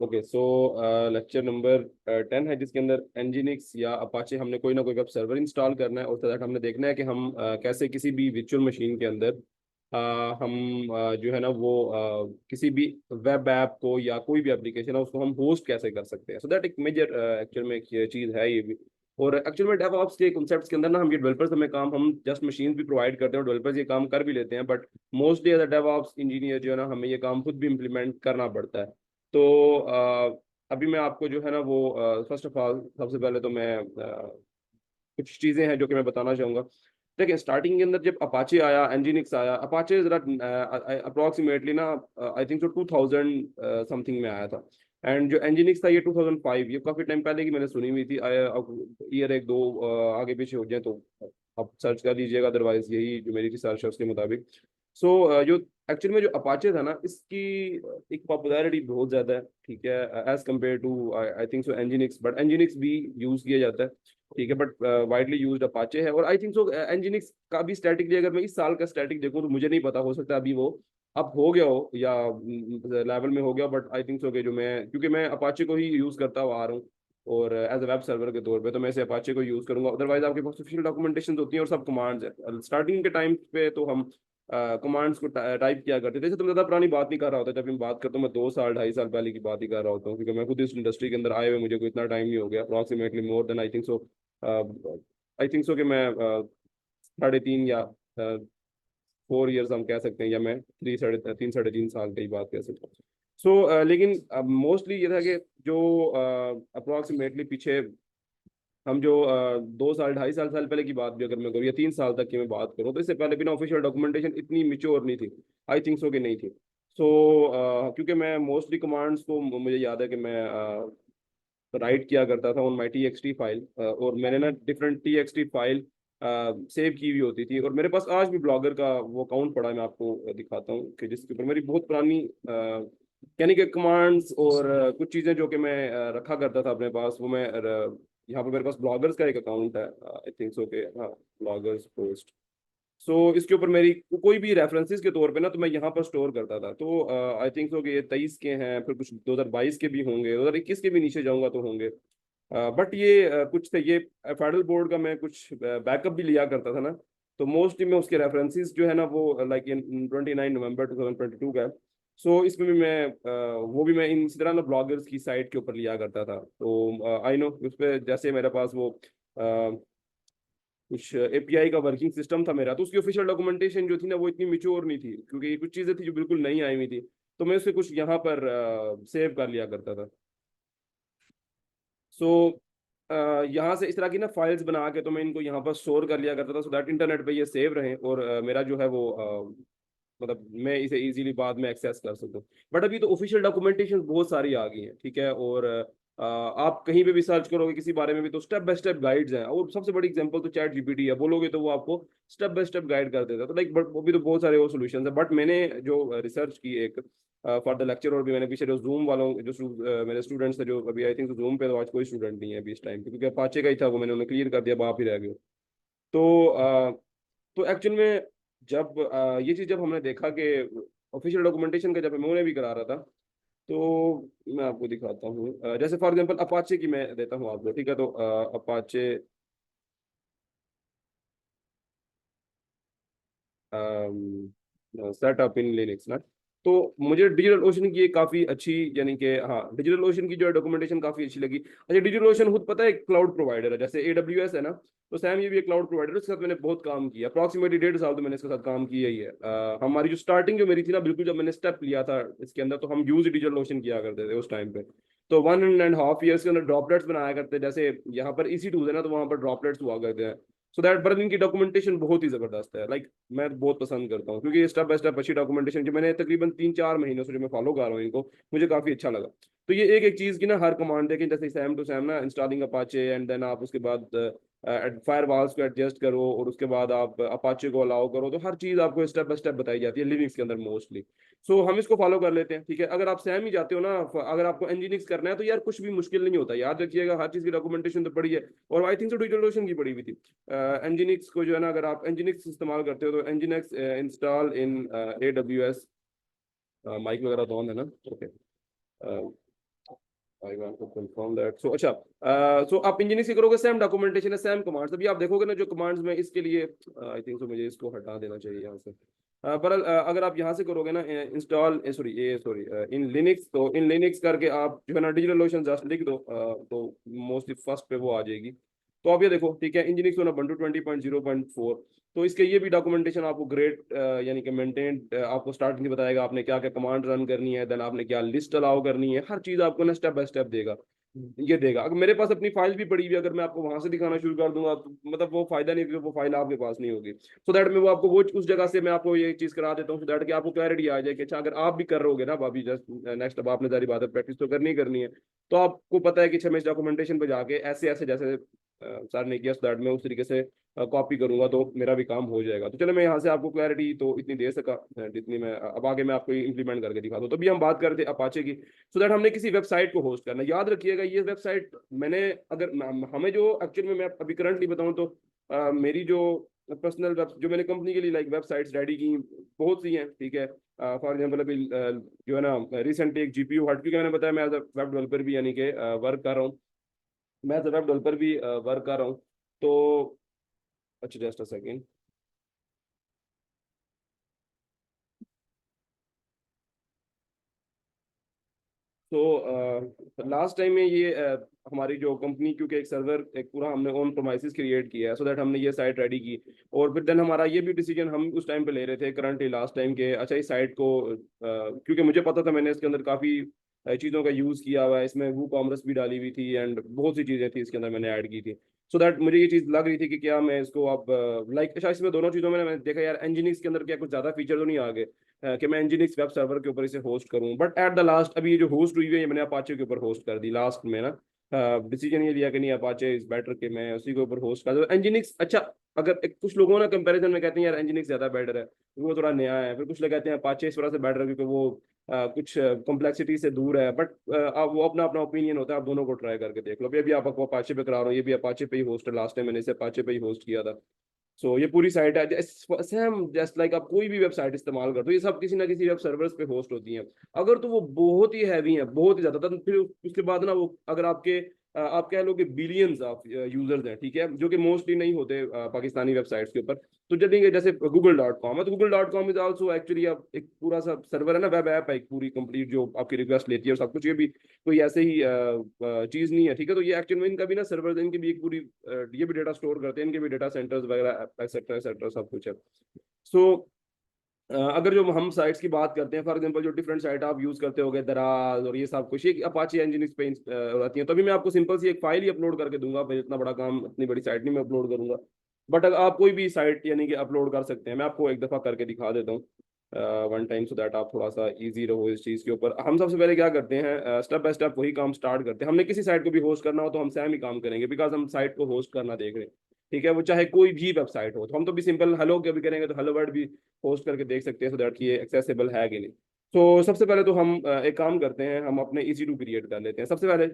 Okay so lecture number 10 है, जिसके अंदर एनजीनिक्स या अपाचे हमने कोई ना कोई वेब सर्वर इंस्टॉल करना है, और दैट हमने देखना है कि हम कैसे किसी भी वर्चुअल मशीन के अंदर हम जो है ना वो किसी भी वेब ऐप को या कोई भी एप्लीकेशन है उसको हम होस्ट कैसे कर सकते हैं। सो दैट एक मेजर एक्चुअल में एक चीज़ है ये भी। और एक्चुअल में डेवऑप्स के कॉन्सेप्ट्स के अंदर ना हम ये डेवलपर्स हमें काम, हम जस्ट मशीन भी प्रोवाइड करते हैं और डेवलपर्स ये काम कर भी लेते हैं, but mostly as a DevOps engineer जो है ना हमें ये काम खुद भी इम्प्लीमेंट करना पड़ता है। तो अभी मैं आपको जो है ना वो फर्स्ट ऑफ ऑल सबसे पहले तो मैं कुछ चीज़ें हैं जो कि मैं बताना चाहूँगा। देखिए स्टार्टिंग के अंदर जब अपाचे आया, एनजीनिक्स आया, अपाचे जरा अप्रोक्सीमेटली ना आई थिंक सो 2000 समथिंग में आया था। एंड जो एनजीनिक्स था ये 2005, ये काफ़ी टाइम पहले की मैंने सुनी हुई थी। ईयर एक दो आगे पीछे हो जाए तो आप सर्च कर लीजिएगा, अदरवाइज यही जो मेरी रिसर्च है उसके मुताबिक। सो जो एक्चुअल में जो अपाचे था ना इसकी एक पॉपुलैरिटी बहुत ज़्यादा है, ठीक है, as compare to I think so Nginx, but Nginx भी यूज़ किया जाता है, ठीक है, बट वाइडली यूज्ड अपाचे है। और आई थिंक सो एनजीनिक्स का भी स्टैटिक, अगर मैं इस साल का स्टैटिक देखूं तो मुझे नहीं पता, हो सकता है अभी वो अब हो गया हो या लेवल में हो गया, बट आई थिंक सो कि जो मैं, क्योंकि मैं अपाचे को ही यूज करता हुआ आ रहा हूँ और एज अ वेब सर्वर के तौर पे, तो मैं इसे अपाचे को यूज करूंगा। अदरवाइज आपके पास ऑफिशियल डॉक्यूमेंटेशन होती है और सब कमांड्स है। स्टार्टिंग के टाइम पे तो हम कमांड्स को टाइप किया करते थे। जैसे तुम ज़्यादा पुरानी बात नहीं कर रहा होता, जब मैं बात करता हूँ मैं 2 साल 2.5 साल पहले की बात ही कर रहा होता हूँ, क्योंकि मैं खुद इस इंडस्ट्री के अंदर आए हुए मुझे कोई इतना टाइम नहीं हो गया, approximately more than I think so कि मैं 3.5 या 4 इयर्स हम कह सकते हैं, या मैं 3 साढ़े 3 की बात कह सकता हूँ। सो लेकिन मोस्टली ये था कि जो अप्रॉक्सीमेटली पीछे हम जो 2 साल 2.5 साल साल पहले की बात भी अगर मैं करूँ या 3 साल तक की मैं बात करूँ, तो इससे पहले बिना ऑफिशियल डॉक्यूमेंटेशन इतनी मिच्योर नहीं थी, आई थिंक सो कि नहीं थी। क्योंकि मैं मोस्टली कमांड्स को मुझे याद है कि मैं राइट किया करता था on my T x T file, और मैंने ना different T x T file save की हुई होती थी। और मेरे पास आज भी ब्लॉगर का वो अकाउंट पड़ा है, मैं आपको दिखाता हूँ कि जिसके ऊपर मेरी बहुत पुरानी यानी कि कमांड्स और कुछ चीज़ें जो कि मैं रखा करता था अपने पास, वो मैं यहाँ पर मेरे पास ब्लॉगर्स का एक अकाउंट है, आई थिंक सो के, हाँ, ब्लॉगर्स पोस्ट। इसके ऊपर मेरी कोई भी रेफरेंसेस के तौर पे ना तो मैं यहाँ पर स्टोर करता था। तो आई थिंक सो कि ये 23 के हैं, फिर कुछ 2022 के भी होंगे, 2021 के भी नीचे जाऊंगा तो होंगे। बट ये कुछ थे, ये फेडरल बोर्ड का मैं कुछ बैकअप भी लिया करता था ना, तो मोस्टली मैं उसके रेफरेंसेस जो है ना वो लाइक इन 29 नवंबर 2022 का है। इसमें भी मैं वो भी मैं इन इसी तरह ना ब्लॉगर्स की साइट के ऊपर लिया करता था। तो आई नो उस पर जैसे मेरे पास वो कुछ एपीआई का वर्किंग सिस्टम था मेरा, तो उसकी ऑफिशियल डॉक्यूमेंटेशन जो थी ना वो इतनी मिच्योर नहीं थी, क्योंकि कुछ चीज़ें थी जो बिल्कुल नहीं आई हुई थी, तो मैं उसे कुछ यहाँ पर सेव कर लिया करता था। सो यहाँ से इस तरह की ना फाइल्स बना के तो मैं इनको यहाँ पर स्टोर कर लिया करता था, सो दैट इंटरनेट पे ये सेव रहे और मेरा जो है वो मतलब मैं इसे इजीली बाद में एक्सेस कर सकूँ। बट अभी तो ऑफिशियल डॉक्यूमेंटेशन बहुत सारी आ गई हैं, ठीक है, और आप कहीं पे भी सर्च करोगे किसी बारे में भी तो स्टेप बाय स्टेप गाइड्स हैं, और सबसे बड़ी एग्जांपल तो चैट जीपीटी है, बोलोगे तो वो आपको स्टेप बाय स्टेप गाइड कर देता है। तो लाइक वो भी तो बहुत सारे वो सोल्यूशन है। बट मैंने जो रिसर्च की एक फॉर द लेक्चर, और भी मैंने पीछे जो जूम वालों जो मेरे स्टूडेंट्स थे, जो अभी आई थिंक जूम पे तो आज कोई स्टूडेंट नहीं है अभी इस टाइम पे, क्योंकि अपाचे का ही था वो, मैंने उन्हें क्लियर कर दिया, आप ही रह गए। तो तो एक्चुअल में जब ये चीज़ जब हमने देखा कि ऑफिशियल डॉक्यूमेंटेशन का जब मैं उन्हें भी करा रहा था, तो मैं आपको दिखाता हूँ, जैसे फॉर एग्जांपल अपाचे की मैं देता हूँ आपको, ठीक है, तो अपाचे सेटअप इन लिनक्स ना, तो मुझे डिजिटल ओशन की एक काफी अच्छी, यानी कि हाँ, डिजिटल ओशन की जो है डॉक्यूमेंटेशन काफी अच्छी लगी। अच्छा, डिजिटल ओशन खुद पता है क्लाउड प्रोवाइडर है, जैसे एडब्ल्यूएस है ना, तो सैम ये भी एक क्लाउड प्रोवाइडर है, उसके साथ मैंने बहुत काम किया, अप्रॉक्सीमेटली 1.5 साल तो मैंने इसके साथ काम किया ही है। हमारी जो स्टार्टिंग जो मेरी थी ना, बिल्कुल जब मैंने स्टेप लिया था इसके अंदर, तो हम यूज डिजिटल ओशन किया करते थे उस टाइम पे। तो 1.5 ईयर्स के अंदर ड्रॉपलेट्स बनाया करते, जैसे यहाँ पर इसी टूल है ना, तो वहाँ पर ड्रॉपलेट्स हुआ करते हैं। सो दैट, पर इनकी डॉक्यूमेंटेशन बहुत ही जबरदस्त है, लाइक मैं बहुत पसंद करता हूँ, क्योंकि स्टेप बाय स्टेप अच्छी डॉक्यूमेंटेशन जो मैंने तकरीबन 3-4 महीनों से जो मैं फॉलो कर रहा हूँ इनको, मुझे काफी अच्छा लगा। तो ये एक एक चीज की ना हर कमांड देखें, जैसे सैम टू सैम ना इंस्टॉलिंग अपाचे, एंड देन आप उसके बाद फायर वॉल्स को एडजस्ट करो, और उसके बाद आप अपाचे को अलाउ करो, तो हर चीज आपको स्टेप बाय स्टेप बताई जाती है लिनक्स के अंदर मोस्टली। हम इसको फॉलो कर लेते हैं, ठीक है। अगर आप सैम ही जाते हो ना, अगर आपको एनजीनिक्स करना है, तो यार कुछ भी मुश्किल नहीं होता, याद रखिएगा हर चीज की डॉक्यूमेंटेशन तो पड़ी है। और आई थिंक सो डिजिटल की पड़ी हुई थी एनजीनिक्स को, जो है ना, अगर आप एनजीनिक्स इस्तेमाल करते हो तो Nginx install in AWS, mike वगैरह तो ऑन है ना, okay. I want to confirm that. So अच्छा, सो आप इंजीनियरिंग से करोगे, सेम डॉक्यूमेंटेशन है, सेम कमांड्स। अभी आप देखोगे ना जो कमांड्स में इसके लिए, आई थिंक सो मुझे इसको हटा देना चाहिए यहाँ से। पर अगर आप यहाँ से करोगे ना इंस्टॉल, सॉरी ये सॉरी इन लिनक्स, तो इन लिनक्स करके आप जो है ना डिजिटल लोशन जस्ट लिख दो, तो मोस्टली फर्स्ट पे वो आ जाएगी। तो आप ये देखो, ठीक है, इंजीनियरिंग होना बंटू 20.0.4। तो इसके ये भी डॉक्यूमेंटेशन आपको ग्रेट यानी कि मेंटेन, आपको स्टार्टिंग में बताएगा आपने क्या क्या कमांड रन करनी है, देन आपने क्या लिस्ट अलाउ करनी है, हर चीज आपको ना स्टेप बाय स्टेप देगा, ये देगा। अगर मेरे पास अपनी फाइल भी पड़ी हुई है, अगर मैं आपको वहां से दिखाना शुरू कर दूंगा तो मतलब वो फायदा नहीं, क्योंकि वो फाइल आपके पास नहीं होगी। सो दैट मैं वो आपको वो उस जगह से मैं आपको ये चीज करा देता हूँ, सो दैट कि आपको क्लैरिटी आ जाए कि अच्छा अगर आप भी कर रहोगे ना अभी जस्ट नेक्स्ट, अब आपने सारी बातें प्रैक्टिस तो करनी ही करनी है, तो आपको पता है कि अच्छा मैं इस डॉक्यूमेंटेशन पे जाके ऐसे ऐसे जैसे सर ने किया, सो दैट मैं उस तरीके से कॉपी करूंगा तो मेरा भी काम हो जाएगा। तो चलो मैं यहाँ से आपको क्लैरिटी तो इतनी दे सका जितनी मैं, अब आगे मैं आपको इंप्लीमेंट करके दिखा दूँ। तो भी हम बात करते अपाचे की, सो दैट हमने किसी वेबसाइट को होस्ट करना। याद रखिएगा ये वेबसाइट मैंने, अगर हमें जो एक्चुअल में मैं अभी करंटली बताऊं तो मेरी जो पर्सनल वेब, जो मैंने कंपनी के लिए लाइक वेबसाइट्स रेडी की बहुत सी हैं, ठीक है। फॉर एग्जांपल अभी जो है ना रिसेंटली एक जीपीयू हट, क्योंकि मैंने बताया मैं एज अ वेब डेवलपर भी यानी कि वर्क कर रहा हूँ, मैं एज अ वेब डेवलपर भी वर्क कर रहा हूँ। तो अच्छा जस्ट अ सेकेंड। तो लास्ट टाइम में ये हमारी जो कंपनी, क्योंकि एक सर्वर एक पूरा हमने ऑन प्रोमाइसिस क्रिएट किया है, सो दैट हमने ये साइट रेडी की। और फिर देन हमारा ये भी डिसीजन हम उस टाइम पे ले रहे थे करंटली लास्ट टाइम के, अच्छा इस साइट को क्योंकि मुझे पता था, मैंने इसके अंदर काफ़ी चीज़ों का यूज़ किया हुआ है, इसमें वो कॉमर्स भी डाली हुई थी एंड बहुत सी चीज़ें थी इसके अंदर मैंने ऐड की थी। सो दैट मुझे ये चीज़ लग रही थी कि क्या मैं इसको अब लाइक, अच्छा इसमें दोनों चीज़ों में मैंने देखा यार एनजीनिक्स के अंदर क्या कुछ ज़्यादा फीचर तो नहीं आ गए कि मैं एनजीनिक्स वेब सर्वर के ऊपर इसे होस्ट करूं। बट एट द लास्ट अभी ये जो होस्ट हुई है ये मैंने अपाचे के ऊपर होस्ट कर दी लास्ट में ना। डिसीजन ये लिया कि नहीं अपाचे इज बेटर, कि मैं उसी के ऊपर होस्ट कर दूं एनजीनिक्स। अच्छा, अगर कुछ लोगों ना कंपैरिजन में कहते हैं यार एनजीनिक्स ज्यादा बेटर है, वो थोड़ा नया है, फिर कुछ लोग कहते हैं अपाचे इस वजह से बेटर है क्योंकि वो कुछ कॉम्प्लेक्सिटी से दूर है। बट वो अपना अपना ओपिनियन होता है, आप दोनों को ट्राई करके देख लो। अभी आप आपको अपाचे पे करा रहा हूँ, ये भी अपाचे पे ही होस्ट है, लास्ट टाइम मैंने इसे अपाचे पे ही होस्ट किया था। सो ये पूरी साइट है सेम जस्ट लाइक आप कोई भी वेबसाइट इस्तेमाल कर, तो ये सब किसी ना किसी वेब सर्वर्स पे होस्ट होती हैं। अगर तो वो बहुत ही हैवी है, बहुत ही ज्यादा, तो फिर उसके बाद ना वो अगर आपके आप कह लो कि बिलियंस ऑफ यूजर्स हैं, ठीक है, जो कि मोस्टली नहीं होते पाकिस्तानी वेबसाइट्स के ऊपर। तो चलेंगे जैसे गूगल.com है, तो गूगल.com इज आल्सो एक्चुअली एक पूरा सा सर्वर है ना, वेब ऐप है एक पूरी कंप्लीट जो आपकी रिक्वेस्ट लेती है और सब कुछ। ये भी कोई ऐसे ही चीज नहीं है, ठीक है। तो ये एक्चुअल में इनका भी ना सर्वर, इनकी भी एक पूरी ये भी डेटा स्टोर करते हैं, इनके भी डेटा सेंटर्स वगैरह एक्सेट्रा एक्सेट्रा सब कुछ है। सो अगर जो हम साइट्स की बात करते हैं, फॉर एग्जांपल जो डिफरेंट साइट आप यूज करते होगे, दराज और ये सब कुछ, ये अपाचे इंजीनियरिंग पे आती है। तो अभी मैं आपको सिंपल सी एक फाइल ही अपलोड करके दूंगा, मैं इतना बड़ा काम, इतनी बड़ी साइट नहीं मैं अपलोड करूंगा। बट अगर आप कोई भी साइट यानी कि अपलोड कर सकते हैं, मैं आपको एक दफा करके दिखा देता हूँ वन टाइम, सो दैट आप थोड़ा सा इजी रहो इस चीज के ऊपर। हम सबसे पहले क्या करते हैं, स्टेप बाय स्टेप वही काम स्टार्ट करते हैं। हमने किसी साइट को भी होस्ट करना हो तो हम सेम ही काम करेंगे, बिकॉज हम साइट को होस्ट करना देख रहे हैं, ठीक है, वो चाहे कोई भी वेबसाइट हो। तो हम तो भी सिंपल हेलो के भी करेंगे, तो हेलो वर्ड भी होस्ट करके देख सकते हैं, सो दैट कि ये एक्सेसिबल है कि नहीं। तो सबसे पहले तो हम एक काम करते हैं, हम अपने EC2 क्रिएट कर लेते हैं। सबसे पहले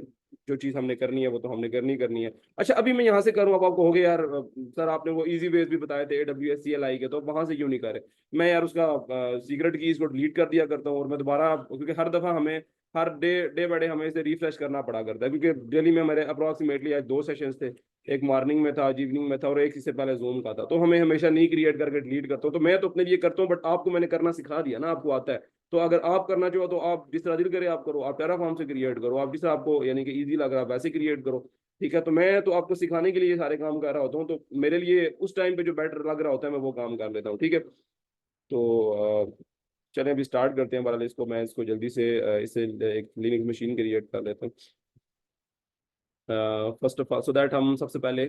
जो चीज़ हमने करनी है वो तो हमने करनी है। अच्छा अभी मैं यहाँ से करूँ, अब आपको हो गया यार सर आपने वो इजी वेज भी बताए थे AWS CLI के, तो वहां से क्यों नहीं करे। मैं यार उसका सीक्रेट की इसको डिलीट कर दिया करता हूँ, और मैं दोबारा, क्योंकि हर दफा हमें हर डे डे बाय डे हमें इसे रिफ्रेश करना पड़ा करता है, क्योंकि डेली में हमारे अप्रोक्सीमेटली आज 2 सेशंस थे, एक मॉर्निंग में था, आज इवनिंग में था, और एक इससे पहले जूम का था। तो हमें हमेशा नहीं क्रिएट करके डिलीट करता हूँ। तो मैं तो अपने लिए करता हूँ, बट आपको मैंने करना सिखा दिया ना, आपको आता है। तो अगर आप करना चाहो तो आप जिस तरह दिल करे आप करो, आप टेराफॉर्म से क्रिएट करो, आप जिस तरह आपको यानी कि इजी लग रहा है वैसे क्रिएट करो, ठीक है। तो मैं तो आपको सिखाने के लिए ये सारे काम कर रहा होता हूँ, तो मेरे लिए उस टाइम पे जो बेटर लग रहा होता है मैं वो काम कर लेता हूँ, ठीक है। तो चलें अभी स्टार्ट करते हैं हमारा। इसको मैं इसको जल्दी से इससे एक लिनक्स मशीन क्रिएट कर लेता हूँ first of all, so that हम सबसे पहले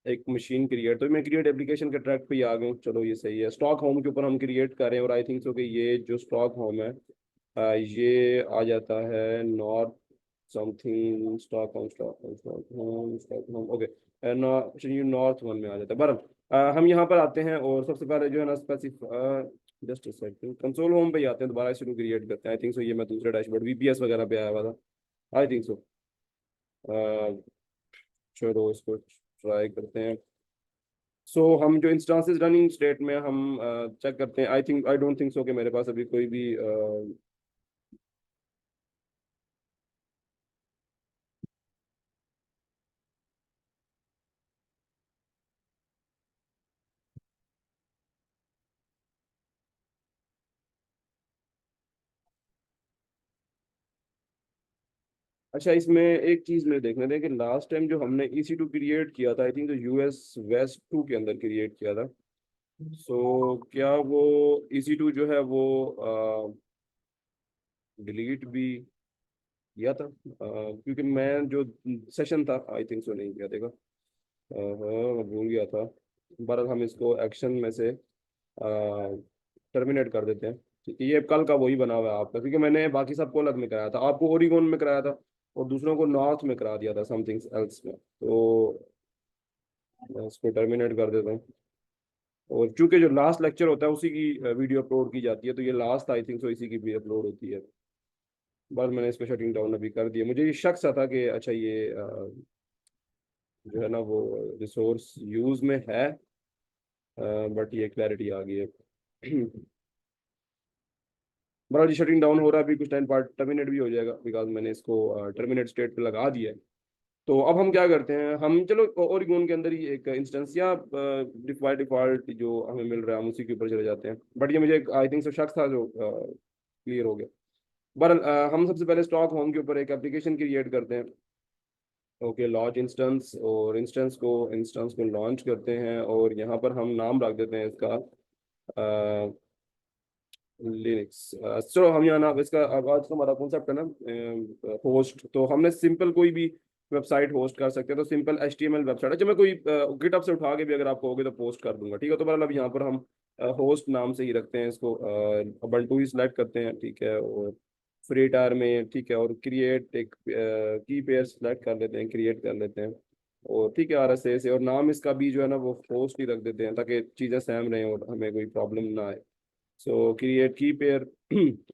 एक मशीन क्रिएट, तो मैं क्रिएट एप्लीकेशन के ट्रैक पे ही आ गया हूँ। चलो ये सही है, स्टॉक होम के ऊपर हम क्रिएट कर रहे हैं, और आई थिंक सो कि ये जो स्टॉक होम है ये आ जाता है north something, stock home okay, ये नॉर्थ वन में आ जाता है। बरं हम यहाँ पर आते हैं, और सबसे पहले जो है ना specific just second, console home पे ही आते हैं, दोबारा शुरू क्रिएट करते हैं। आई थिंक सो ये मैं दूसरे डैशबोर्ड VPS वगैरह पे आया हुआ था, आई थिंक सो। चलो इसको ट्राई करते हैं। सो हम जो इंस्टांसेस रनिंग स्टेट में हम चेक करते हैं, आई डोंट थिंक सो कि मेरे पास अभी कोई भी अच्छा, इसमें एक चीज में देखने दें कि लास्ट टाइम जो हमने EC2 क्रिएट किया था, आई थिंक तो US West 2 के अंदर क्रिएट किया था। सो क्या वो EC2 जो है वो डिलीट भी किया था? क्योंकि मैं जो सेशन था, आई थिंक सो नहीं किया, देखा। हाँ, मैं भूल गया था। बहरहाल हम इसको एक्शन में से टर्मिनेट कर देते हैं। ठीक है, ये कल का वही बना हुआ है आपका, क्योंकि मैंने बाकी सबको अलग में कराया था, आपको ओरिगोन में कराया था और दूसरों को नॉर्थ में करा दिया था, समथिंग एल्स में। तो मैं इसको टर्मिनेट कर देता हूँ। और चूंकि जो लास्ट लेक्चर होता है उसी की वीडियो अपलोड की जाती है, तो ये लास्ट आई थिंक सो इसी की भी अपलोड होती है। बस मैंने इसको शटिंग डाउन अभी कर दिया। मुझे ये शक सा था कि अच्छा ये जो है ना वो रिसोर्स यूज में है, बट ये क्लैरिटी आ गई है। बड़ा जी शटिंग डाउन हो रहा है, अभी कुछ टाइम बाद टर्मिनेट भी हो जाएगा, बिकॉज मैंने इसको टर्मिनेट स्टेट पे लगा दिया है। तो अब हम क्या करते हैं, हम चलो ओरिगोन के अंदर ही एक इंस्टेंस या डिफॉल्ट डिफॉल्ट जो हमें मिल रहा है हम उसी के ऊपर चले जाते हैं। बट ये मुझे आई थिंक सो शक था जो क्लियर हो गया। बहरहाल हम सबसे पहले स्टॉक होम के ऊपर एक एप्लीकेशन क्रिएट करते हैं। ओके, लॉन्च इंस्टेंस, और इंस्टेंस को लॉन्च करते हैं, और यहाँ पर हम नाम रख देते हैं इसका लिनक्स। चलो हम यहाँ ना इसका, अब आज का हमारा कॉन्सेप्ट है ना होस्ट, तो हमने सिंपल कोई भी वेबसाइट होस्ट कर सकते हैं। तो सिंपल HTML वेबसाइट, अच्छा मैं कोई गिटअप से उठा के भी अगर आप कहोगे तो पोस्ट कर दूंगा, ठीक है। तो बहरहाल अब यहाँ पर हम होस्ट नाम से ही रखते हैं इसको, ubuntu ही सिलेक्ट करते हैं, ठीक है। और फ्री टायर में, ठीक है, और क्रिएट एक की पेयर सेलेक्ट कर लेते हैं, क्रिएट कर लेते हैं। और ठीक है, RSA से, और नाम इसका भी जो है ना वो होस्ट ही रख देते हैं, ताकि चीज़ें सेम रहें और हमें कोई प्रॉब्लम ना आए। सो क्रिएट की पेयर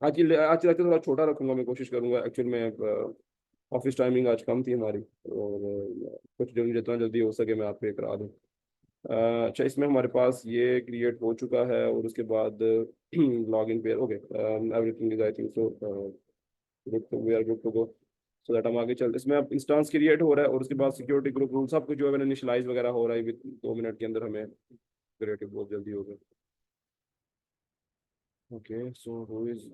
आज लगता थोड़ा छोटा रखूंगा, मैं कोशिश करूंगा। एक्चुअल में ऑफिस टाइमिंग आज कम थी हमारी, और कुछ जल्दी, जितना जल्दी हो सके मैं आपको ये करा दूँ। अच्छा, इसमें हमारे पास ये क्रिएट हो चुका है, और उसके बाद लॉग इन पेयर, okay, everything is I think so good to, we are good to go. So that हम आगे चलते, इसमें अब इंस्टांस क्रिएट हो रहा है, और उसके बाद सिक्योरिटी ग्रुप रूल सब कुछ जो है मैंने इनिशियलाइज वगैरह हो रहा है, विद 2 मिनट के अंदर हमें क्रिएटिव बहुत जल्दी होगा। ओके, सो हु इज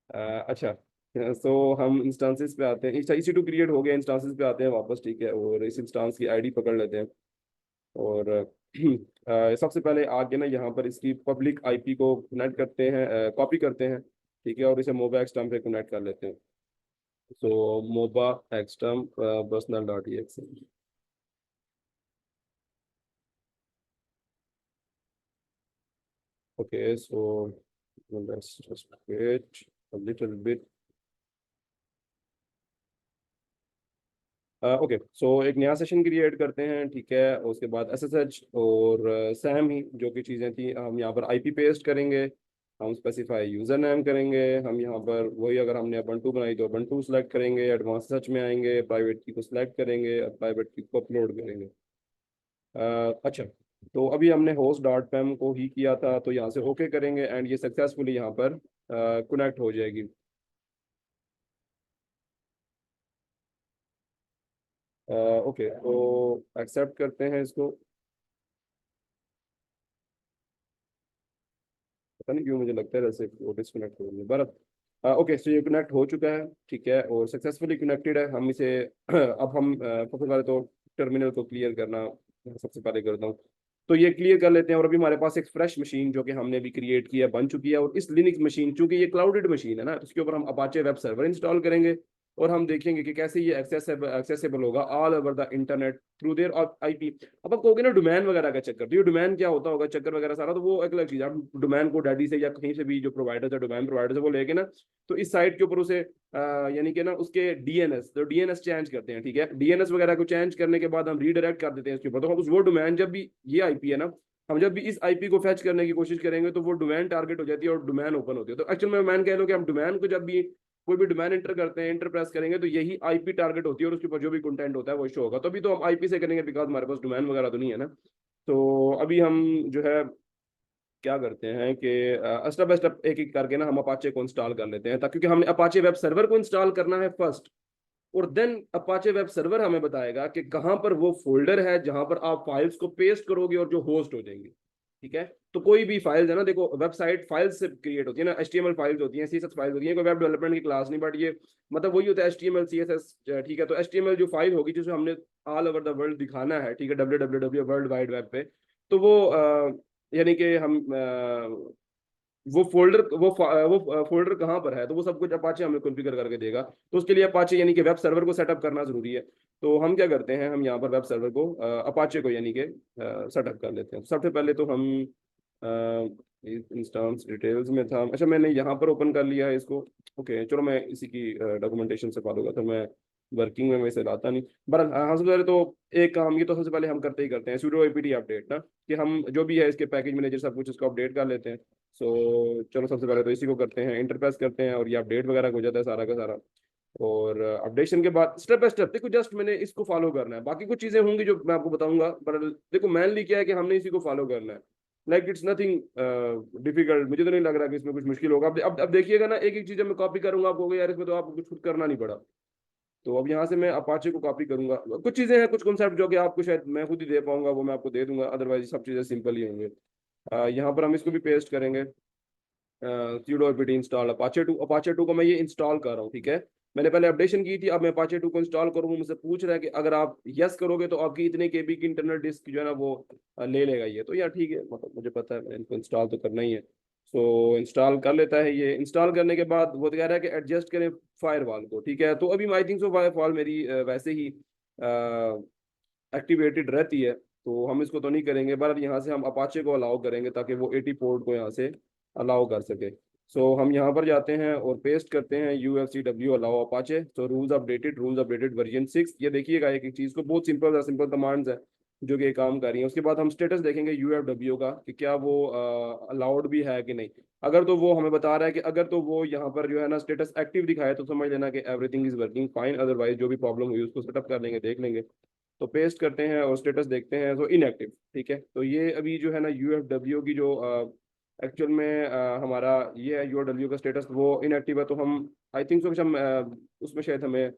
अच्छा, सो हम इंस्टांसेस पे आते हैं। EC2 क्रिएट हो गया, इंस्टांसेस पे आते हैं वापस, ठीक है। और इस इंस्टांस की आईडी पकड़ लेते हैं, और सबसे पहले आगे ना यहाँ पर इसकी पब्लिक IP को कनेक्ट करते हैं, कॉपी करते हैं, ठीक है, और इसे मोबा एक्सटर्म पे कनेक्ट कर लेते हैं। So MobaXterm personal.exe। Okay, so let's just wait a little bit। Okay, so एक नया सेशन क्रिएट करते हैं, ठीक है। उसके बाद SSH और सैम ही जो की चीज़ें थी, हम यहाँ पर IP पेस्ट करेंगे। हम स्पेसिफाई यूज़र नेम करेंगे, हम यहाँ पर वही, अगर हमने ubuntu बनाई तो ubuntu सेलेक्ट करेंगे, एडवांस सर्च में आएंगे, प्राइवेट की को सिलेक्ट करेंगे, प्राइवेट की को अपलोड करेंगे। अच्छा, तो अभी हमने होस्ट डॉट पैम को ही किया था, तो यहाँ से ओके करेंगे, एंड ये सक्सेसफुली यहाँ पर कनेक्ट हो जाएगी। ओके, तो एक्सेप्ट करते हैं इसको। पता नहीं क्यों मुझे लगता है जैसे वो डिस्कनेक्ट हो गई, बट ओके, सो ये कनेक्ट हो चुका है, ठीक है, और सक्सेसफुली कनेक्टेड है। हम इसे अब हम सबसे पहले तो टर्मिनल को क्लियर करना सबसे पहले करता हूँ। तो ये क्लियर कर लेते हैं, और अभी हमारे पास एक फ्रेश मशीन जो कि हमने भी क्रिएट किया बन चुकी है। और इस लिनक्स मशीन, चूंकि ये क्लाउडेड मशीन है ना, तो इसके ऊपर हम अपाचे वेब सर्वर इंस्टॉल करेंगे, और हम देखेंगे कि कैसे ये एक्सेसिबल होगा all over the internet through their IP। अब आप कहोगे ना डोमेन वगैरह का चक्कर, तो ये डोमेन क्या होता होगा, चक्कर वगैरह सारा, तो वो एक अलग चीज है। आप डोमेन को डैडी से या कहीं से भी जो प्रोवाइडर है, डोमेन प्रोवाइडर से वो लेके ना, तो इस साइट के ऊपर उसे यानी कि ना उसके DNS, तो DNS चेंज करते हैं, ठीक है। DNS वगैरह को चेंज करने के बाद हम रीडायरेक्ट कर देते हैं इसके ऊपर। तो हम उस वो डोमेन, जब भी ये IP है ना, हम जब भी इस IP को फैच करने की कोशिश करेंगे, तो वो डोमेन टारगेट हो जाती है और डोमेन ओपन होती है। तो एक्चुअल में डोमेन कह लो कि हम डोमेन को जब भी कोई भी डोमेन इंटर करते हैं, इंटर प्रेस करेंगे, तो यही IP टारगेट होती है, और उसके ऊपर जो भी कंटेंट होता है वो शो होगा। तो अभी तो हम IP से करेंगे, बिकॉज हमारे पास डोमेन वगैरह तो नहीं है ना। तो अभी हम जो है क्या करते हैं कि स्टेप बाय स्टेप एक एक करके ना हम अपाचे को इंस्टॉल कर लेते हैं, ताकि, क्योंकि हमने अपाचे वेब सर्वर को इंस्टॉल करना है फर्स्ट, और देन अपाचे वेब सर्वर हमें बताएगा कि कहाँ पर वो फोल्डर है जहां पर आप फाइल्स को पेस्ट करोगे और जो होस्ट हो जाएंगे। ठीक है। तो कोई भी फाइल्स है ना, देखो वेबसाइट फाइल्स से क्रिएट होती है ना, एचटीएमएल फाइल्स होती हैं, सीएसएस फाइल्स होती हैं, कोई वेब डेवलपमेंट की क्लास नहीं, बट ये मतलब वही होता है एचटीएमएल सीएसएस। ठीक है, तो एचटीएमएल जो फाइल होगी जिसे हमने ऑल ओवर द वर्ल्ड दिखाना है, ठीक है, www वर्ल्ड वाइड वेब पे, तो वो यानी कि हम वो फोल्डर वो फोल्डर कहाँ पर है, तो वो सब कुछ अपाचे हमें कॉन्फ़िगर करके देगा। तो उसके लिए अपाचे यानी कि वेब सर्वर को सेटअप करना जरूरी है। तो हम क्या करते हैं, हम यहाँ पर वेब सर्वर को अपाचे को यानी कि सेटअप कर लेते हैं। सबसे पहले तो हम इंस्टेंस डिटेल्स में था, अच्छा मैंने यहाँ पर ओपन कर लिया है इसको। ओके चलो, मैं इसी की डॉक्यूमेंटेशन से फॉलो करता हूँ, मैं वर्किंग में वैसे लाता नहीं। बहरहाल हाँ, सबसे पहले तो एक काम ये तो सबसे पहले हम करते ही करते हैं sudo apt अपडेट ना, कि हम जो भी है इसके पैकेज मैनेजर सब कुछ इसको अपडेट कर लेते हैं। सो चलो सबसे पहले तो इसी को करते हैं, इंटरप्रेस करते हैं और ये अपडेट वगैरह हो जाता है सारा का सारा। और अपडेशन के बाद स्टेप बाय स्टेप देखो, जस्ट मैंने इसको फॉलो करना है, बाकी कुछ चीजें होंगी जो मैं आपको बताऊंगा, पर देखो मेनली क्या है कि हमने इसी को फॉलो करना है। लाइक इट्स नथिंग डिफिकल्ट, मुझे तो नहीं लग रहा कि इसमें कुछ मुश्किल होगा। अब देखिएगा ना, एक एक चीज मैं कॉपी करूंगा, आप कहोगे यार इसमें तो आपको कुछ खुद करना नहीं पड़ा। तो अब यहाँ से मैं अपाचे को कॉपी करूंगा, कुछ चीजें हैं, कुछ कॉन्सेप्ट जो कि आपको शायद मैं खुद ही दे पाऊंगा वो मैं आपको दे दूंगा, अदरवाइज सब चीजें सिंपल ही होंगे। यहाँ पर हम इसको भी पेस्ट करेंगे, sudo apt इंस्टॉल अपाचे 2 को मैं ये इंस्टॉल कर रहा हूँ, ठीक है। मैंने पहले अपडेशन की थी, अब मैं अपाचे 2 को इंस्टॉल करूँ, मुझसे पूछ रहा है कि अगर आप यस करोगे तो आपकी इतने केबी की इंटरनल डिस्क जो है ना वो ले लेगा ये, तो यार ठीक है, मतलब मुझे पता है इनको इंस्टॉल तो करना ही है। सो इंस्टॉल कर लेता है ये। इंस्टॉल करने के बाद वो कह रहा है कि एडजस्ट करें फायरवॉल को, ठीक है। तो अभी आई थिंक सो फायरवॉल मेरी वैसे ही एक्टिवेटेड रहती है, तो हम इसको तो नहीं करेंगे, बट यहाँ से हम अपाचे को अलाउ करेंगे ताकि वो 80 पोर्ट को यहाँ से अलाउ कर सके। सो हम यहाँ पर जाते हैं और पेस्ट करते हैं ufcw अलाउ अपाचे। तो रूल्स अपडेटेड वर्जन 6, ये देखिएगा एक एक चीज़ को, बहुत सिंपल सिंपल कमांड्स है जो कि ये काम कर रही है। उसके बाद हम स्टेटस देखेंगे ufw का कि क्या वो अलाउड भी है कि नहीं। अगर तो वो हमें बता रहा है कि अगर तो वो यहाँ पर जो है ना स्टेटस एक्टिव दिखाए तो समझ लेना कि everything is working fine, otherwise जो भी प्रॉब्लम हुई उसको सेटअप कर लेंगे, देख लेंगे। तो पेस्ट करते हैं और स्टेटस देखते हैं तो इनएक्टिव, ठीक है। तो ये अभी जो है ना यूएफडब्ल्यू की जो एक्चुअल में हमारा ये है यूएफडब्ल्यू का स्टेटस, वो इनएक्टिव है। तो हम आई थिंक सो हम उसमें शायद हमें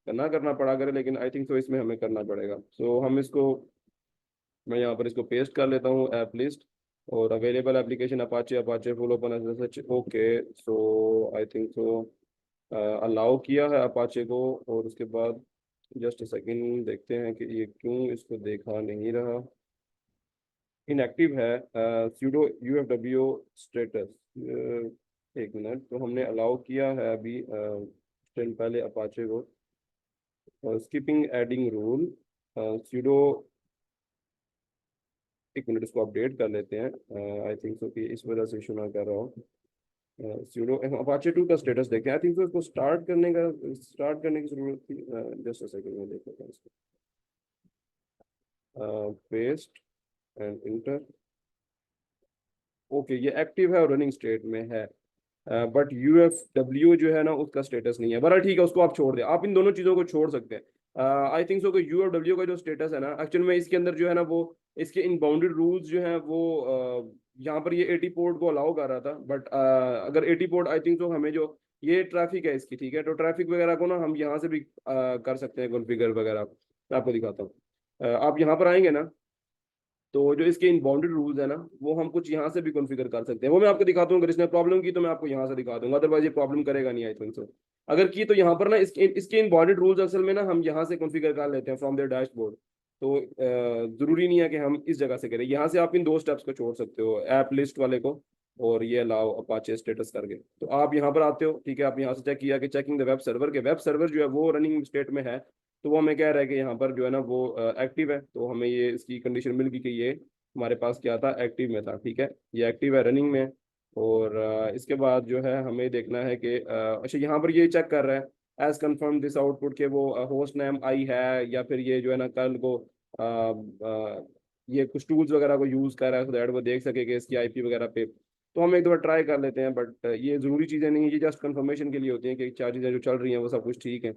ना करना पड़ा करे, लेकिन आई थिंक सो इसमें हमें करना पड़ेगा। सो हम इसको, मैं यहाँ पर इसको पेस्ट कर लेता हूँ ऐप लिस्ट, और available application Apache Apache full open SSH. Okay so आई थिंक सो अलाउ किया है अपाचे को, और उसके बाद जस्ट सेकंड देखते हैं कि ये क्यों इसको देखा नहीं रहा, इनएक्टिव है sudo ufw स्टेटस। एक मिनट, तो हमने अलाउ किया है अभी पहले अपाचे को, स्किपिंग एडिंग रूल sudo, एक मिनट इसको अपडेट कर लेते हैं। आई थिंक सो कि इस वजह से इशू ना कर रहा हूँ। sudo अपाचे 2 का स्टेटस देखते हैं। आई थिंक सो इसको स्टार्ट करने की जरूरत थी, जस्ट अ सेकंड में देख लेते हैं इसको, पेस्ट एंड इंटर। ओके ये एक्टिव है और रनिंग स्टेट में है, बट यूएफडब्ल्यू जो है ना उसका स्टेटस नहीं है। बड़ा ठीक है, उसको आप छोड़ दें, आप इन दोनों चीज़ों को छोड़ सकते हैं। आई थिंक सो कि यूएफडब्ल्यू का जो स्टेटस है ना, एक्चुअल में इसके अंदर जो है ना वो इसके इनबाउंडेड रूल्स जो हैं वो यहाँ पर ये 80 पोर्ट को अलाउ कर रहा था, बट अगर 80 पोर्ट आई थिंक सो हमें जो ये ट्रैफिक है इसकी, ठीक है, तो ट्रैफिक वगैरह को ना हम यहाँ से भी कर सकते हैं कॉन्फ़िगर वगैरह। मैं आपको दिखाता हूँ। आप यहाँ पर आएंगे ना, तो जो इसके इनबाउंडेड रूल्स है ना वो हम कुछ यहाँ से भी कॉन्फ़िगर कर सकते हैं, वो मैं आपको दिखाता हूँ। अगर इसने प्रॉब्लम की तो मैं आपको यहाँ से दिखा दूंगा, अदरवाइज ये प्रॉब्लम करेगा नहीं आई थिंक सो। अगर की तो यहाँ पर ना इसके इनबाउंडेड रूल्स असल में ना हम यहाँ से कॉन्फ़िगर कर लेते हैं फ्रॉम देयर डैशबोर्ड। तो जरूरी नहीं है कि हम इस जगह से करें, यहाँ से आप इन दो स्टेप्स को छोड़ सकते हो, ऐप लिस्ट वाले को और ये अलाउ अपाचे स्टेटस करके। तो आप यहाँ पर आते हो, ठीक है, आप यहाँ से चेक किया कि चेकिंग द वेब सर्वर के वेब सर्वर जो है वो रनिंग स्टेट में है, तो वो हमें कह रहा है कि यहाँ पर जो है ना वो एक्टिव है। तो हमें ये इसकी कंडीशन मिल गई कि ये हमारे पास क्या था, एक्टिव में था, ठीक है, ये एक्टिव है, रनिंग में। और इसके बाद जो है हमें देखना है कि अच्छा यहाँ पर ये चेक कर रहा है एज कंफर्म दिस आउटपुट के वो होस्ट नेम आई है, या फिर ये जो है ना कल को अ, ये कुछ टूल्स वगैरह को यूज़ कर रहा है, so that वो देख सके कि इसकी आईपी वगैरह पे। तो हम एक दो बार ट्राई कर लेते हैं, बट ये ज़रूरी चीज़ें नहीं है, ये जस्ट कंफर्मेशन के लिए होती हैं कि चार चीज़ें जो चल रही हैं वो सब कुछ ठीक है।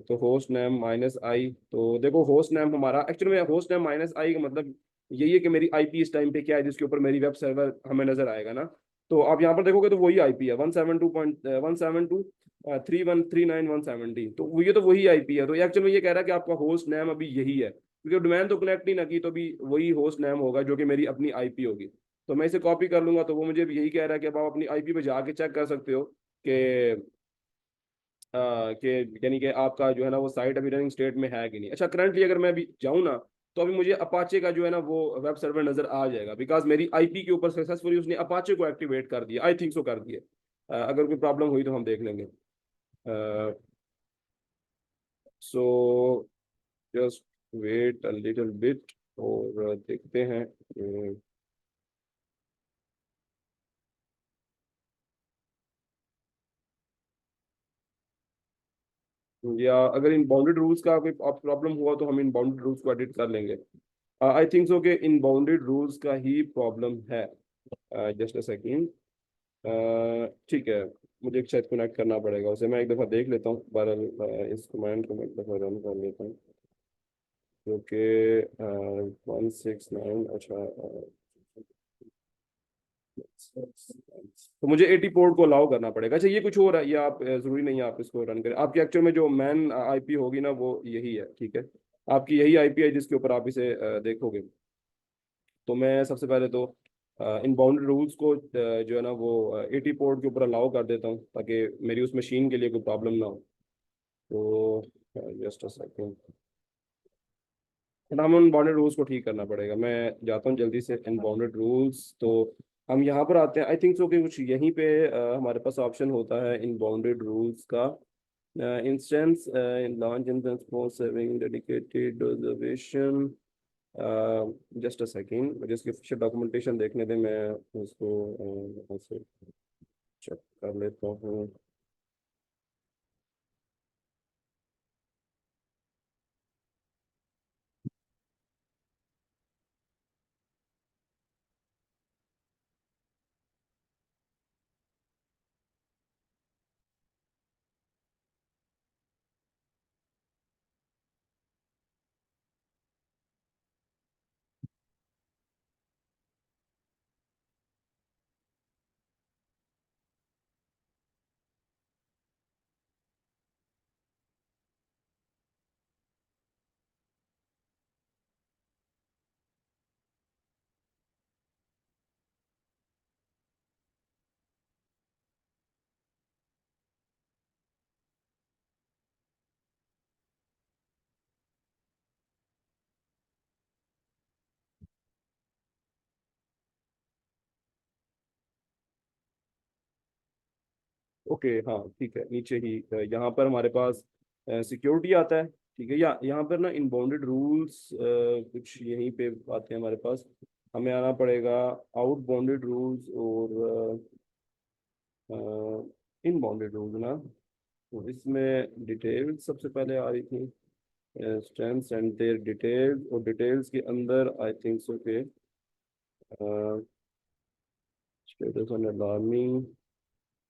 तो होस्ट नेम -i, तो देखो होस्ट नेम हमारा एक्चुअली में होस्ट नेम -i का मतलब यही है कि मेरी आईपी इस टाइम पे क्या है जिसके ऊपर मेरी वेब सर्वर हमें नजर आएगा ना। तो आप यहाँ पर देखोगे तो वही आईपी है 172.172.3139170, तो ये तो वही आईपी है। तो एक्चुअली में ये कह रहा है कि आपका होस्ट नेम अभी यही है, क्योंकि डोमेन तो कनेक्ट नहीं ना की, तो भी वही होस्ट नेम होगा जो कि मेरी अपनी आईपी होगी। तो मैं इसे कॉपी कर लूंगा, तो वो मुझे भी यही कह रहा है कि अब आप अपनी आईपी पे जाके चेक कर सकते हो कि कि यानी कि आपका जो है ना वो साइट अभी रनिंग स्टेट में है कि नहीं। अच्छा, करंटली अगर मैं अभी जाऊँ ना, तो अभी मुझे अपाचे का जो है ना वो वेब सर्वर नजर आ जाएगा, बिकॉज मेरी आईपी के ऊपर सक्सेसफुली उसने अपाचे को एक्टिवेट कर दिया, आई थिंक सो कर दिया। अगर कोई प्रॉब्लम हुई तो हम देख लेंगे। So just wait a little bit, और देखते हैं। या अगर इन बाउंडेड रूल्स का कोई प्रॉब्लम हुआ तो हम इन बाउंडेड रूल्स को एडिट कर लेंगे। आई थिंक सो कि इन बाउंडेड रूल्स का ही प्रॉब्लम है। Just a second. ठीक है, मुझे एक शायद कनेक्ट करना पड़ेगा उसे, मैं एक दफ़ा देख लेता हूँ। बहरहाल इस कमांड को मैं एक दफ़ा रन कर लेता हूँ, क्योंकि 169, अच्छा। तो मुझे 80 पोर्ट को अलाउ करना पड़ेगा। अच्छा, ये कुछ और है, ये आप जरूरी नहीं है आप इसको रन करें। आपकी एक्चुअल में जो मैन आईपी होगी ना वो यही है, ठीक है। आपकी यही आईपी है जिसके ऊपर आप इसे देखोगे। तो मैं सबसे पहले तो इन बाउंड्री रूल्स को जो है ना वो 80 पोर्ट के ऊपर अलाउ कर देता हूँ, ताकि मेरी उस मशीन के लिए कोई प्रॉब्लम ना हो। तो जस्ट अ सेकेंड, बट हमें उन बाउंडेड रूल्स को ठीक करना पड़ेगा। मैं जाता हूँ जल्दी से इन बाउंडेड रूल्स। तो हम यहाँ पर आते हैं, आई थिंक सो कि कुछ यहीं पे हमारे पास ऑप्शन होता है इन बाउंडेड रूल्स का। Instance in launch instance for saving dedicated reservation. Just a second, मुझे इसकी ऑफिशियल डॉक्यूमेंटेशन देखने दें, मैं उसको यहाँ से चेक कर लेता हूँ। ओके, हाँ ठीक है, नीचे ही यहाँ पर हमारे पास सिक्योरिटी आता है, ठीक है। या यहाँ पर ना इनबाउंडेड रूल्स कुछ यहीं पे आते हैं हमारे पास। हमें आना पड़ेगा आउट बाउंडेड रूल्स और इन बाउंडेड रूल्स ना। तो इसमें डिटेल्स सबसे पहले आ रही थी, स्ट्रेंथ्स एंड देयर डिटेल्स, और डिटेल्स के अंदर आई थिंक सो के status on alarming,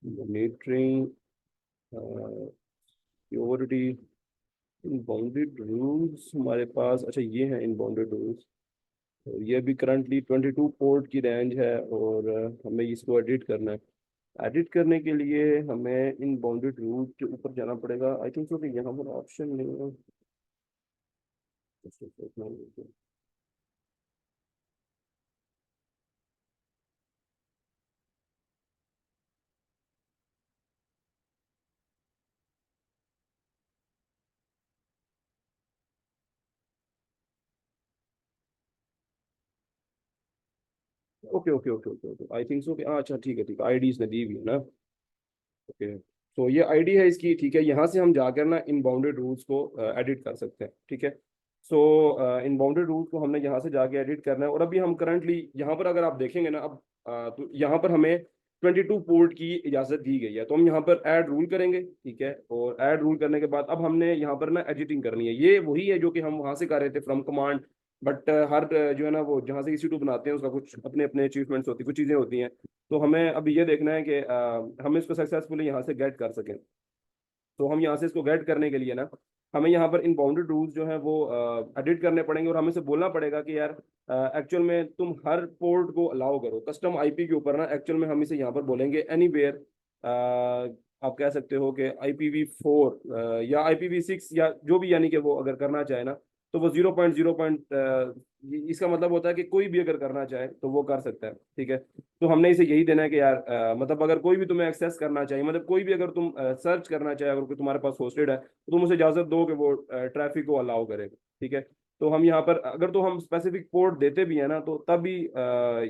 monitoring, purity, bounded rules हमारे पास। अच्छा, ये है इन बाउंडेड रूल्स। तो ये भी करंटली 22 पोर्ट की रेंज है, और हमें इसको एडिट करना है। एडिट करने के लिए हमें इन बाउंडेड रूल्स के ऊपर जाना पड़ेगा। आई थिंक सो कि यहाँ पर ऑप्शन नहीं है। Okay okay okay okay okay, आई थिंक सो कि अच्छा ठीक है, ठीक है, आईडी इसने दी हुई है ना। ओके, तो ये आईडी है इसकी, ठीक है। यहाँ से हम जाकर ना इन बाउंडेड रूल्स को एडिट कर सकते हैं, ठीक है। सो इन बाउंडेड रूल्स को हमने यहाँ से जाके एडिट करना है, और अभी हम करंटली यहाँ पर अगर आप देखेंगे ना अब तो यहाँ पर हमें 22 पोर्ट की इजाज़त दी गई है। तो हम यहाँ पर ऐड रूल करेंगे, ठीक है। और ऐड रूल करने के बाद अब हमने यहाँ पर ना एडिटिंग करनी है। ये वही है जो कि हम वहाँ से कर रहे थे फ्रॉम कमांड, बट हर जो है ना वो जहाँ से EC2 बनाते हैं उसका कुछ अपने अपने अचीवमेंट्स होती है, कुछ चीज़ें होती हैं। तो हमें अभी ये देखना है कि हम इसको सक्सेसफुली यहाँ से गेट कर सकें। तो हम यहाँ से इसको गेट करने के लिए ना हमें यहाँ पर इन बाउंडेड रूल्स जो है वो एडिट करने पड़ेंगे, और हमें से बोलना पड़ेगा कि यार एक्चुअल में तुम हर पोर्ट को अलाउ करो कस्टम आईपी के ऊपर ना। एक्चुअल में हम इसे यहाँ पर बोलेंगे एनीवेयर। आप कह सकते हो कि IPv4 या IPv6 या जो भी, यानी कि वो अगर करना चाहे ना तो वो इसका मतलब होता है कि कोई भी अगर करना चाहे तो वो कर सकता है, ठीक है। तो हमने इसे यही देना है कि यार मतलब अगर कोई भी तुम्हें एक्सेस करना चाहिए, मतलब कोई भी अगर तुम सर्च करना चाहे, अगर कोई तुम्हारे पास होस्टेड है तो तुम उसे इजाजत दो कि वो ट्रैफिक को अलाउ करे, ठीक है। तो हम यहाँ पर अगर तो हम स्पेसिफिक पोर्ट देते भी है ना, तो तब भी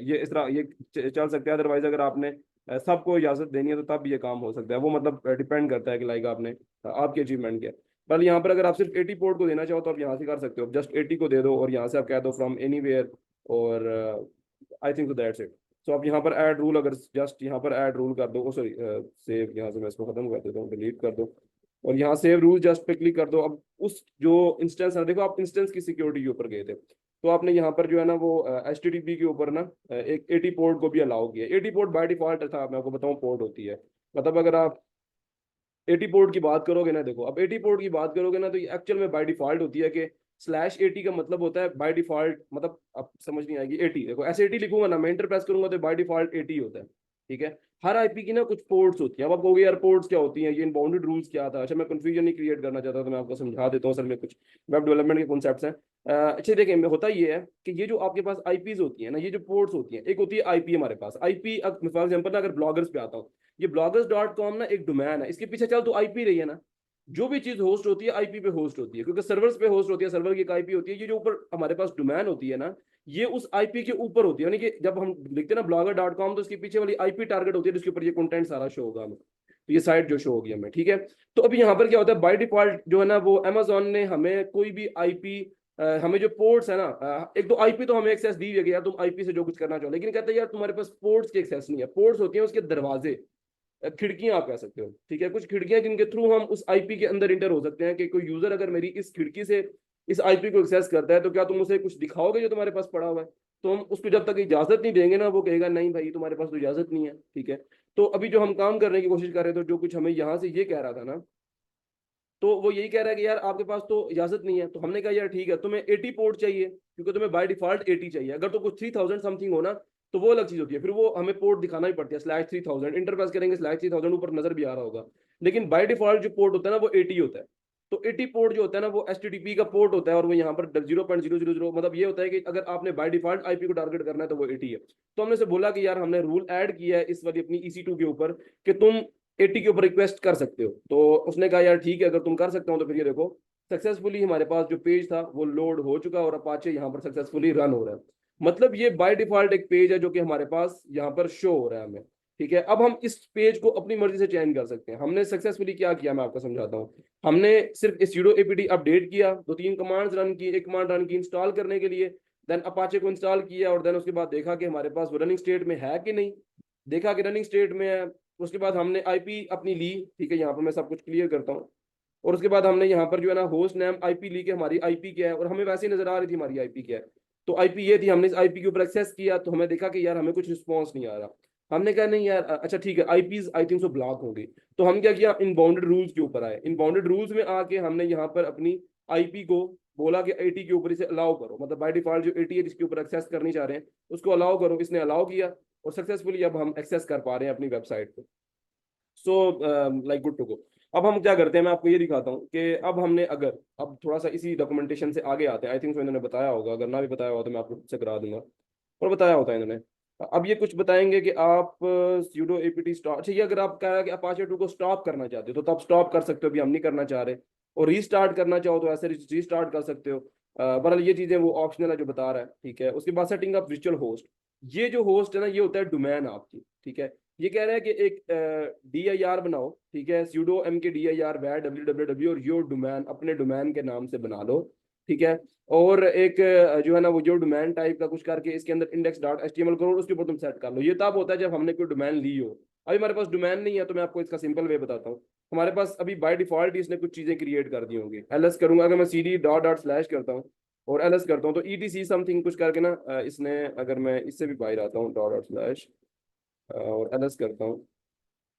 ये इस तरह ये चल सकता है। अदरवाइज अगर आपने सबको इजाजत देनी है तो तब ये काम हो सकता है। वो मतलब डिपेंड करता है कि लाइक आपने आपकी अचीवमेंट क्या है। पर यहाँ पर अगर आप सिर्फ 80 पोर्ट को देना चाहो तो आप यहाँ से कर सकते हो, जस्ट 80 को दे दो और यहाँ से आप कह दो फ्रॉम एनीवेयर, और आई थिंक दैट्स इट। सो आप यहाँ पर ऐड रूल, अगर जस्ट यहाँ पर ऐड रूल कर दो, सॉरी सेव, यहाँ से मैं इसको खत्म कर देता हूँ, डिलीट कर दो, और यहाँ सेव रूल जस्ट पे क्लिक कर दो। अब उस जो इंस्टेंस है, देखो आप इंस्टेंस की सिक्योरिटी के ऊपर गए थे, तो आपने यहाँ पर जो है ना वो HTTP के ऊपर ना एक 80 पोर्ट को भी अलाउ किया। 80 पोर्ट बाय डिफॉल्ट था, मैं आपको बताऊँ पोर्ट होती है, मतलब अगर आप 80 पोर्ट की बात करोगे ना, देखो अब 80 पोर्ट की बात करोगे ना, तो ये एक्चुअल में बाय डिफॉल्ट होती है कि /80 का मतलब होता है बाय डिफॉल्ट, मतलब अब समझ नहीं आएगी 80, देखो ऐसे 80 लिखूंगा ना, मैं एंटर प्रेस करूंगा तो बाय डिफॉल्ट 80 होता है, ठीक है। हर आईपी की ना कुछ पोर्ट्स होती है। अब आप कहोगे यार पोर्ट्स क्या होती हैं, ये इनबाउंडेड रूल्स क्या था। अच्छा, मैं कंफ्यूजन नहीं क्रिएट करना चाहता, तो मैं आपको समझा देता हूँ। असल में कुछ वेब डेवलपमेंट के कॉन्सेप्ट्स हैं। अच्छे देखिए, होता ये है कि ये जो आपके पास आईपीज होती है ना, ये जो पोर्ट्स होती हैं, एक होती है आईपी हमारे पास। आईपी फॉर एग्जाम्पल ना, अगर ब्लॉगर्स पे आता हूँ, ये bloggers.com ना एक डोमेन है, इसके पीछे चल तो आईपी रही है ना। जो भी चीज होस्ट होती है आईपी पे होस्ट होती है, क्योंकि सर्वर्स पे होस्ट होती है, सर्वर की एक आईपी होती है। ये जो ऊपर हमारे पास डोमेन होती है ना, ये उस आईपी के ऊपर होती है। यानी कि जब हम लिखते हैं ना blogger.com, तो इसके पीछे वाली आईपी टारगेट होती है, जिसके ऊपर ये कंटेंट सारा शो होगा हमें। तो ये साइट जो शो होगी हमें, ठीक है। तो अभी यहाँ पर क्या होता है, बाय डिफॉल्ट जो है ना वो अमेजोन ने हमें कोई भी आईपी, हमें जो पोर्ट्स है ना, एक तो आईपी तो हमें एक्सेस दी है कि यार तुम आईपी से जो कुछ करना चाहो, लेकिन कहते हैं यार तुम्हारे पास पोर्ट्स की एक्सेस नहीं है। पोर्ट्स होती है उसके दरवाजे, खिड़कियां आप कह सकते हो, ठीक है। कुछ खिड़कियां जिनके थ्रू हम उस आईपी के अंदर इंटर हो सकते हैं, कि कोई यूजर अगर मेरी इस खिड़की से इस आईपी को एक्सेस करता है, तो क्या तुम उसे कुछ दिखाओगे जो तुम्हारे पास पड़ा हुआ है। तो हम उसको जब तक इजाजत नहीं देंगे ना, वो कहेगा नहीं भाई तुम्हारे पास तो इजाजत नहीं है, ठीक है। तो अभी जो हम काम करने की कोशिश कर रहे थे, जो कुछ हमें यहाँ से ये कह रहा था ना, तो वो यही कह रहा है कि यार आपके पास तो इजाजत नहीं है। तो हमने कहा यार ठीक है, तुम्हें 80 पोर्ट चाहिए क्योंकि तुम्हें बाय डिफॉल्ट 80 चाहिए। अगर तो कुछ 3000 समथिंग हो ना, तो वो अलग चीज होती है, फिर वो हमें पोर्ट दिखाना ही पड़ती है। /3000 इंटर प्रेस करेंगे, /3000 ऊपर नजर भी आ रहा होगा। लेकिन बाय डिफॉल्ट जो पोर्ट होता है ना वो 80 होता है। तो 80 पोर्ट जो होता है ना वो HTTP का पोर्ट होता है, और वो यहाँ पर 0.000, मतलब ये होता है कि अगर आपने बाय डिफॉल्ट आईपी को टारगेट करना है तो वो 80 है। तो हमने से बोला कि यार हमने रूल ऐड किया है इस वाली अपनी EC2 के ऊपर, कि तुम 80 के ऊपर रिक्वेस्ट कर सकते हो। तो उसने कहा यार ठीक है, अगर तुम कर सकते हो तो फिर ये देखो सक्सेसफुली हमारे पास जो पेज था वो लोड हो चुका, और अपाचे यहाँ पर सक्सेसफुली रन हो रहा है। मतलब ये बाय डिफॉल्ट एक पेज है जो कि हमारे पास यहाँ पर शो हो रहा है हमें, ठीक है। अब हम इस पेज को अपनी मर्जी से चेंज कर सकते हैं। हमने सक्सेसफुली क्या किया मैं आपको समझाता हूँ। हमने सिर्फ इस sudo apt अपडेट किया, 2-3 कमांड्स रन की, एक कमांड रन की इंस्टॉल करने के लिए, देन अपाचे को इंस्टॉल किया, और देन उसके बाद देखा कि हमारे पास वो रनिंग स्टेट में है कि नहीं। देखा कि रनिंग स्टेट में है। उसके बाद हमने आईपी अपनी ली, ठीक है। यहाँ पर मैं सब कुछ क्लियर करता हूँ। और उसके बाद हमने यहाँ पर जो है ना होस्ट नेम आईपी ली के हमारी आईपी क्या है, और हमें वैसे ही नजर आ रही थी हमारी आईपी क्या है। तो आईपी ये थी, हमने इस आईपी के ऊपर एक्सेस किया, तो हमें देखा कि यार हमें कुछ रिस्पॉन्स नहीं आ रहा। हमने कहा नहीं यार, अच्छा ठीक है, आईपीज आई थिंक सो ब्लॉक होंगी। तो हम क्या किया, इनबाउंडेड रूल्स के ऊपर आए। इनबाउंडेड रूल्स में आके हमने यहाँ पर अपनी आईपी को बोला कि 80 के ऊपर इसे अलाउ करो, मतलब बाय डिफॉल्ट जो 80 है जिसके ऊपर एक्सेस करनी चाह रहे हैं उसको अलाउ करो। इसने अलाउ किया, और सक्सेसफुली अब हम एक्सेस कर पा रहे हैं अपनी वेबसाइट को। So like good to go. अब हम क्या करते हैं, मैं आपको ये दिखाता हूँ कि अब हमने अगर अब थोड़ा सा इसी डॉक्यूमेंटेशन से आगे आते हैं। आई थिंक इन्होंने बताया होगा, अगर ना भी बताया होगा तो मैं आपको खुद से करा दूंगा, और बताया होता है इन्होंने। अब ये कुछ बताएंगे कि आप sudo apt स्टॉप, अच्छा ये अगर आप कह रहे हैं कि अपाचे 2 को स्टॉप करना चाहते हो तो तब स्टॉप कर सकते हो, अभी हम नहीं करना चाह रहे। और रीस्टार्ट करना चाहो तो ऐसे रीस्टार्ट कर सकते हो। बहरहाल ये चीजें वो ऑप्शनल है जो बता रहा है, ठीक है। उसके बाद सेटिंग अप वर्चुअल होस्ट, ये जो होस्ट है ना ये होता है डोमेन आपकी, ठीक है। ये कह रहा है कि एक DIR बनाओ, ठीक है, sudo mkdir var www और योर डोमेन, अपने डोमेन के नाम से बना लो, ठीक है। और एक जो है ना वो जो डोमेन टाइप का कुछ करके इसके अंदर index.html करो, उसके ऊपर तुम सेट कर लो। ये तब होता है जब हमने कोई डोमेन ली हो। अभी हमारे पास डोमेन नहीं है, तो मैं आपको इसका सिंपल वे बताता हूँ। हमारे पास अभी बाय डिफॉल्ट इसने कुछ चीजें क्रिएट कर दी होंगी। ls करूंगा, अगर मैं cd ... करता हूँ और ls करता हूँ, तो etc समथिंग कुछ करके ना इसने, अगर मैं इससे भी बाहर आता हूँ .. और ls करता हूँ,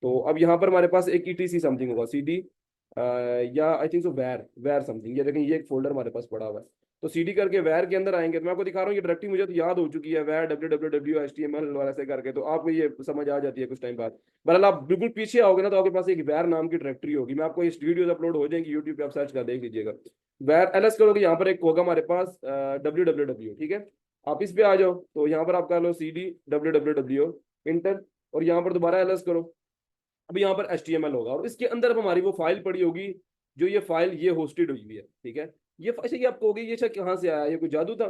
तो अब यहाँ पर हमारे पास एक etc समथिंग होगा cd या आई थिंक सो वैर समथिंग। ये देखें, ये एक फोल्डर हमारे पास पड़ा हुआ है। तो सीडी करके वैर के अंदर आएंगे, तो मैं आपको दिखा रहा हूँ ये डायरेक्टरी मुझे तो याद हो चुकी है, वैर www.html वाला से करके, तो आपको ये समझ आ जाती है कुछ टाइम बाद। बहरहाल आप बिल्कुल पीछे आओगे ना तो आपके पास एक वैर नाम की डायरेक्टरी होगी, मैं आपको इस वीडियोस अपलोड हो जाएंगी यूट्यूब पे, आप सर्च कर देख लीजिएगा। वैर एलएस करोगे, यहाँ पर एक होगा हमारे पास www, ठीक है। आप इस पे आ जाओ, तो यहाँ पर आप कर लो cd www इंटर, और यहाँ पर दोबारा एलएस करो। अब यहाँ पर HTML होगा, और इसके अंदर अब हमारी वो फाइल पड़ी होगी, जो ये फाइल ये होस्टेड हुई हुई है, ठीक है। अच्छा ये आपको होगी, ये अच्छा कहाँ से आया, ये कोई जादू था?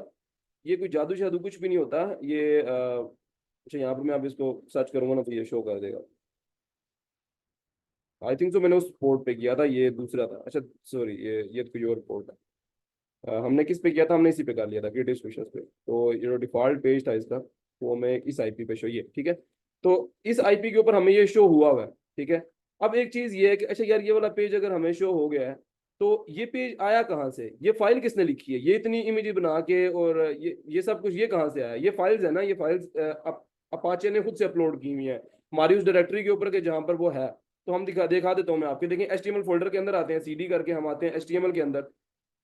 ये कोई जादू शादू कुछ भी नहीं होता ये। अच्छा यहाँ पर मैं अब इसको सर्च करूंगा ना तो ये शो कर देगा। आई थिंक तो मैंने उस पोर्ट पे किया था, ये दूसरा था, अच्छा सॉरी, ये तो कोई और पोर्ट है। हमने किस पे किया था, हमने इसी पे कर लिया था, क्रिएटिव स्पेशल पे। तो ये जो डिफॉल्ट पेज था इसका, वो हमें इस आईपी पे शो, ये ठीक है। तो इस आईपी के ऊपर हमें ये शो हुआ हुआ है, ठीक है। अब एक चीज ये है कि अच्छा यार ये वाला पेज अगर हमें शो हो गया है, तो ये पेज आया कहाँ से, ये फाइल किसने लिखी है, ये इतनी इमेज बना के, और ये सब कुछ ये कहाँ से आया, ये फाइल्स है ना, ये फाइल्स अपाचे ने खुद से अपलोड की हुई है हमारी उस डायरेक्टरी के ऊपर के जहाँ पर वो है। तो हम दिखा देता हूँ मैं आपके, देखें एचटीएमएल फोल्डर के अंदर आते हैं, सीडी करके हम आते हैं एचटीएमएल के अंदर।